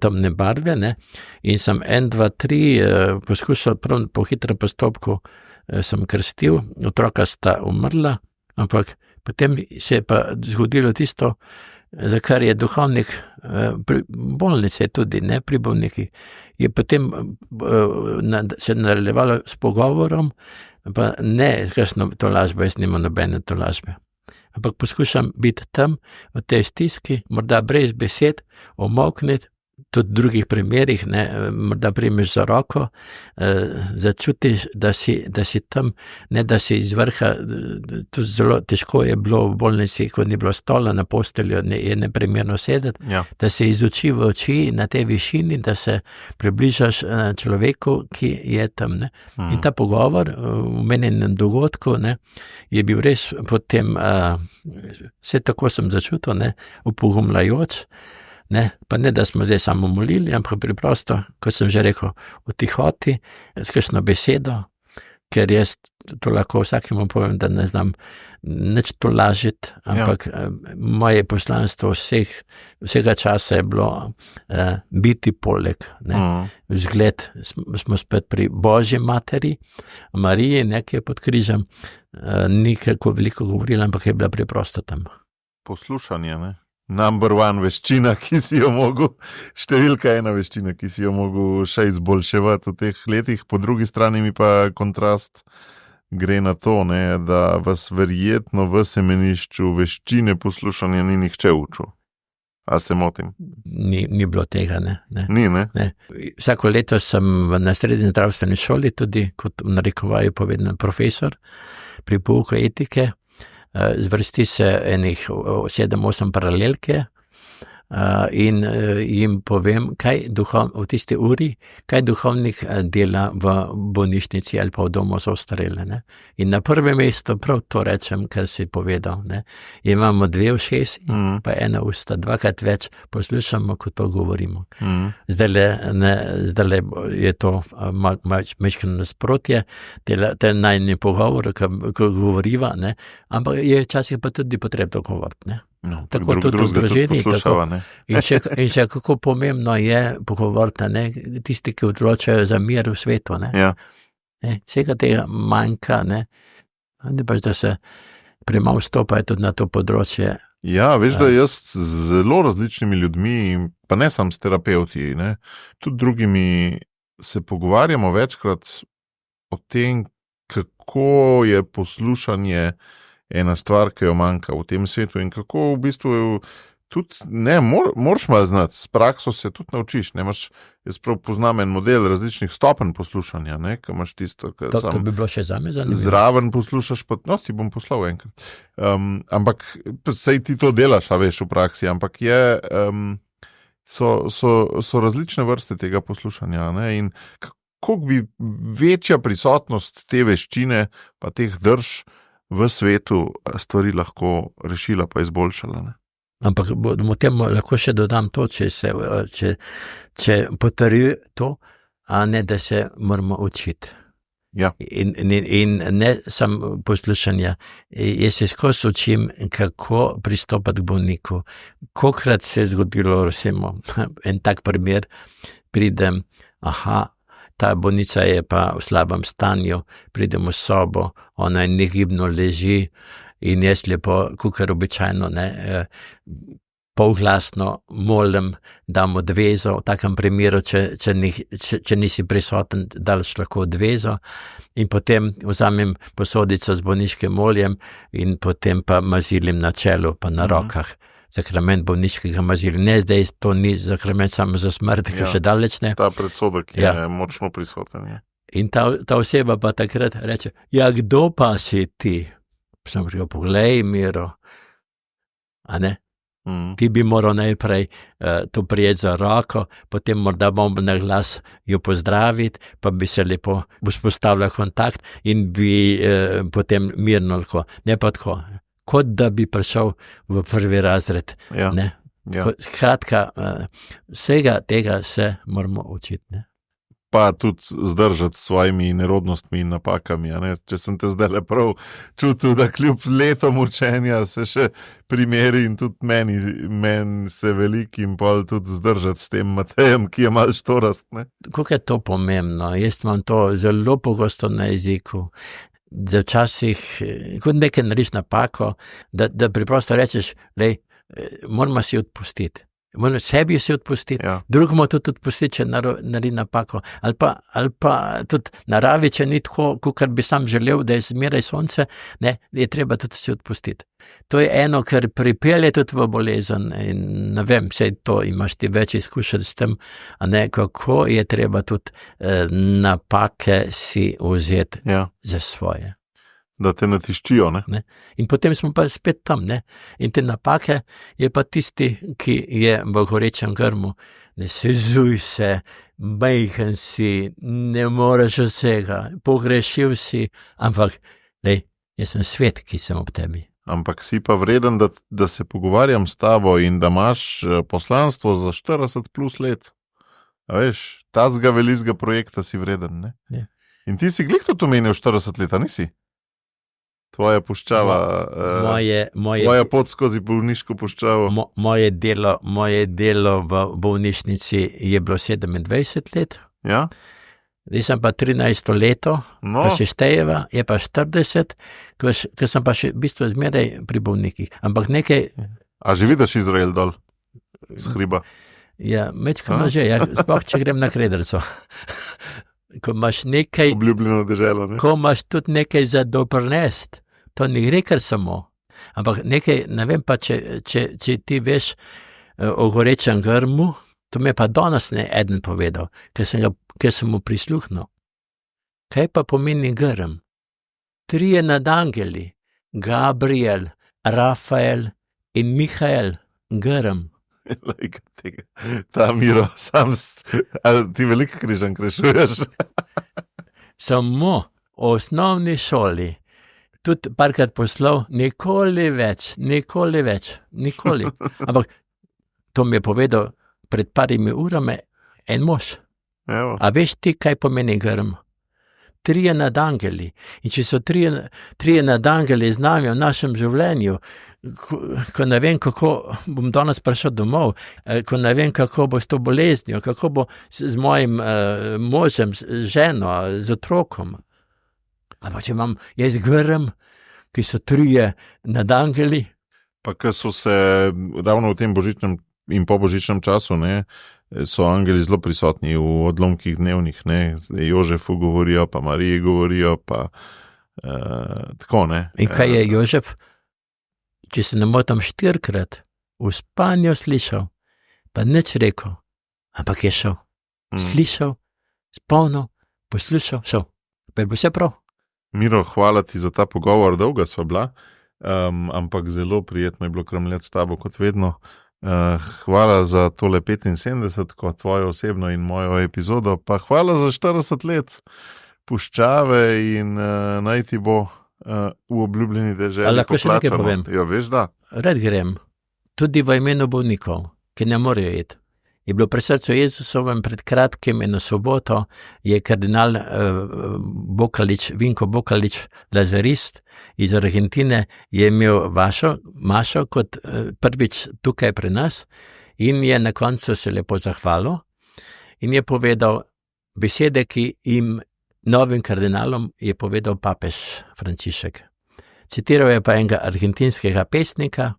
Speaker 3: temne barve, in sem 1, 2, 3 poskušal po hitrem postopku sem krstil, otroka sta umrla, ampak potem se je pa zgodilo tisto, za kar je duhovnik pri bolnici tudi, pri bolnikih, je potem se nadaljevalo s pogovorom, pa ne z kakšno tolažbo, jaz nimam nobene tolažbe. Ampak poskušam biti tam, v tej stiski, morda brez besed, omokniti, tudi v drugih primerih, morda primeš za roko, začutiš, da si tam, ne da si iz vrha, tudi zelo težko je bilo v bolnici, ko ni bilo stola na postelju, je neprimerno sedeti, da se iz oči v oči na tej višini, da se približaš človeku, ki je tam. In ta pogovor v menjenem dogodku je bil res potem, vse tako sem začutil, upogumljajoč, pa ne, da smo zdaj samo molili, ampak preprosto, ko sem že rekel, v tihoti, s kakšno besedo, ker jaz to lahko vsakemu povem, da ne znam nič tolažiti, ampak moje poslanstvo vsega časa je bilo biti poleg. Vzgled, smo spet pri Božji materi, Mariji, ki je pod križem, ni kako veliko govorila, ampak je bila preprosto tam.
Speaker 1: Poslušanje, Number 1 veščina, ki si jo mogel, številka 1 veščina, ki si jo mogel še izboljševati v teh letih, po drugi strani mi pa kontrast gre na to, da vas verjetno v semenišču veščine poslušanja ni nihče učil. A se motim?
Speaker 3: Ni bilo tega, ne.
Speaker 1: Ni, ne?
Speaker 3: Vsako leto sem na srednji zdravstveni šoli tudi, kot v narekovaju povedan profesor, pri pouku etike, zvrsti se enih 7-8 paralelke in jim povem, v tisti uri, kaj duhovnik dela v bolnišnici ali pa v domu za ostarele. In na prvem mestu prav to rečem, kar si povedal. Imamo 2 ušesi, pa 1 usta, 2krat več poslušamo, kot pa govorimo. Zdaj je to majčko nasprotje, te najni pogovor, ko govoriva, ampak je včasih pa tudi potrebno govoriti. Tako tudi v družini. In še kako pomembno je pogovoriti, tisti, ki odločajo za mir v svetu. Vsega tega manjka, ne pač, da se premalo vstopajo tudi na to področje.
Speaker 1: Ja, veš, da jaz z zelo različnimi ljudmi, pa ne samo s terapevti, tudi drugimi se pogovarjamo večkrat o tem, kako je poslušanje ena stvar, ki jo manjka v tem svetu in kako v bistvu tudi, moraš malo znati, s prakso se tudi naučiš, jaz prav poznam en model različnih stopenj poslušanja, ki imaš tisto, kar
Speaker 3: to bi bilo še zame zanimivo.
Speaker 1: Zraven poslušaš, pa ti bom poslal enkrat. Ampak sej ti to delaš, veš, v praksi, ampak so različne vrste tega poslušanja, in kako bi večja prisotnost te veščine, pa teh drž v svetu stvari lahko rešila pa izboljšala.
Speaker 3: Ampak temu lahko še dodam to, če potrjuje to, a ne da se moramo učiti.
Speaker 1: Ja.
Speaker 3: In ne samo poslušanja. Jaz se skozi učim, kako pristopati k bolniku. Kolikrat se je zgodilo, recimo, en tak primer, pridem, ta bolnica je pa v slabem stanju, pridem v sobo, ona negibno leži in jaz lepo, kakor običajno, polglasno molim, dam odvezo, v takem primeru, če nisi prisoten, daš lahko odvezo in potem vzamem posodico z bolniškim oljem in potem pa mazilim na čelu pa na rokah. Sakrament bolniškega mazila. Ne, zdaj to ni sakrament samo za smrt, ki še daleč ne.
Speaker 1: Ta predsodek je močno prisoten. Ja.
Speaker 3: In ta oseba pa takrat reče, kdo pa si ti? Sem rekel, poglej, Miro, a ne? Ti bi moral najprej to prijeti za roko, potem morda bom na glas jo pozdraviti, pa bi se lepo vzpostavljal kontakt in bi potem mirno lahko. Ne pa tako, kot da bi prišel v prvi razred.
Speaker 1: Ja.
Speaker 3: Ne?
Speaker 1: Ja.
Speaker 3: Skratka, vsega tega se moramo učiti. Ne?
Speaker 1: Pa tudi zdržati s svojimi nerodnostmi in napakami. Ne? Če sem te zdaj prav čutil, da kljub letom učenja se še primeri in tudi meni se veliki in pol tudi zdržati s tem Matejem, ki je malo štorast.
Speaker 3: Kako je to pomembno? Jaz imam to zelo pogosto na jeziku. Da včasih, kot nekaj narediš napako, da preprosto rečeš, moramo si odpustiti. Moramo sebi si odpustiti, drugemu tudi odpustiti, če naredi napako. Ali pa tudi naravi, če ni tako, kot bi sam želel, da je zmeraj sonce, ne, je treba tudi si odpustiti. To je eno, kar pripelje tudi v bolezen in ne vem, saj to imaš ti več izkušenj s tem, a ne, kako je treba tudi napake si vzeti za svoje.
Speaker 1: Da te natiščijo, ne?
Speaker 3: In potem smo pa spet tam, ne? In te napake je pa tisti, ki je v gorečem grmu, ne sezuj se, majhen si, ne moreš vsega, pogrešil si, ampak, jaz sem svet, ki sem ob tebi.
Speaker 1: Ampak si pa vreden, da se pogovarjam s tabo in da imaš poslanstvo za 40 plus let. A veš, tazga velizga projekta si vreden, ne?
Speaker 3: Ja.
Speaker 1: In ti si glih tudi omenil 40 leta, nisi? Tvoja puščava, tvoja pot skozi bolniško puščavo.
Speaker 3: Moje delo v bolnišnici je bilo 27 let.
Speaker 1: Ja?
Speaker 3: Zdaj sem pa 13 leto, pa še štejeva, je pa 40, ker sem pa še v bistvu zmeraj pri bolnikih. Ampak nekaj...
Speaker 1: A že vidiš Izrael dol z hriba?
Speaker 3: Ja, mečkano že, sploh če grem na Krederco. Ko imaš nekaj,
Speaker 1: obljubljeno deželo, ne?
Speaker 3: Ko imaš tudi nekaj za doprinesti, to ni gre kar samo. Ampak nekaj, ne vem pa, če ti veš o gorečem grmu, to mi je pa danes ne eden povedal, ker sem mu prisluhnil. Kaj pa pomeni grm? 3 nadangeli, Gabriel, Rafael in Mihael, grm.
Speaker 1: Ta Miro, ti veliko križanj krešuješ?
Speaker 3: Samo v osnovni šoli, tudi parkrat poslal, nikoli več. Ampak to mi je povedal pred parimi urami en mož.
Speaker 1: Evo.
Speaker 3: A veš ti, kaj pomeni grm? 3 nadangeli. In če so 3 nadangeli z nami v našem življenju, ko ne vem, kako bom danes prišel domov, ko ne vem, kako bo s to boleznijo, kako bo z mojim možem, z ženo, z otrokom. Ampak če imam jaz grm, ki so 3 nadangeli.
Speaker 1: Pa ko so se ravno v tem božičnem in po božičnem času, ne, so angeli zelo prisotni v odlomkih dnevnih, ne, Jožefu govorijo, pa Mariji govorijo, pa tako, ne.
Speaker 3: In kaj je Jožef? Če se ne motim 4-krat v spanju slišal, pa nič rekel, ampak je šel. Slišal, spomnil, poslušal, šel. Pa je bilo vse prav.
Speaker 1: Miro, hvala ti za ta pogovor, dolga sva bila, ampak zelo prijetno je bilo kramljati s tabo kot vedno. Hvala za tole 75, kot tvojo osebno in mojo epizodo, pa hvala za 40 let puščave in naj ti bo v obljubljeni deželi.
Speaker 3: Ali lahko še nekaj povem?
Speaker 1: Ja, veš, da.
Speaker 3: Red grem, tudi v imenu bolnikov, ki ne morejo iti. je bilo pri srcu Jezusovem pred kratkim eno soboto, je kardinal Vinko Bokalič, lazarist iz Argentine, je imel mašo kot prvič tukaj pri nas in je na koncu se lepo zahvalil in je povedal besede, ki jim novim kardinalom je povedal papež Frančišek. Citiral je pa enega argentinskega pesnika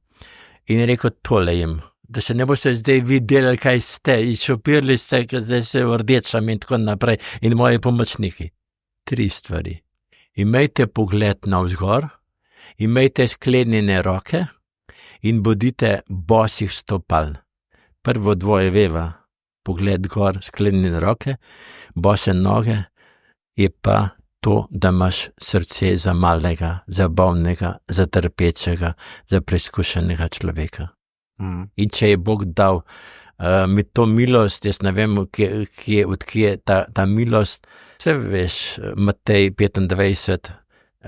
Speaker 3: in je rekel tole jim, da se ne boste zdaj vi delali, kaj ste, in šopirali ste, da se rdečam in tako naprej, in moji pomočniki. 3 stvari. Imejte pogled navzgor, imejte sklenjene roke in bodite bosih stopal. Prvo dvoje veva, pogled gor, sklenjene roke, bose noge, je pa to, da imaš srce za malega, za bolnega, za trpečega, za preizkušenega človeka. In če je Bog dal mi to milost, jaz ne vem, odkje je ta milost. Vse veš, Matej 25,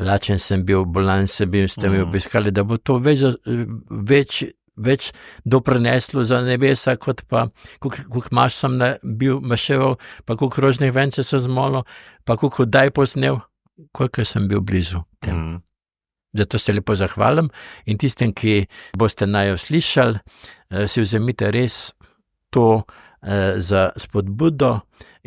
Speaker 3: lačen sem bil, bolan sem bil, ste mi obiskali, da bo to več doprineslo za nebesa, kot pa, koliko maš sem bil maševal, pa koliko rožnih vencev sem zmolil, pa koliko daj posnel, koliko sem bil blizu tem. Zato se lepo zahvalim in tistem, ki boste najo slišali, si vzemite res to za spodbudo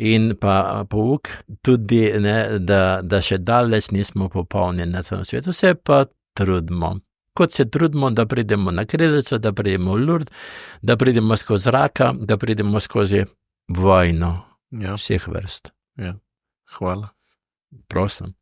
Speaker 3: in pa pouk tudi, da še daleč nismo popolni na tem svetu, se pa trudimo. Kot se trudimo, da pridemo na Kredovico, da pridemo v Lourdes, da pridemo skozi Raka, da pridemo skozi vojno vseh vrst.
Speaker 1: Hvala.
Speaker 3: Prosim.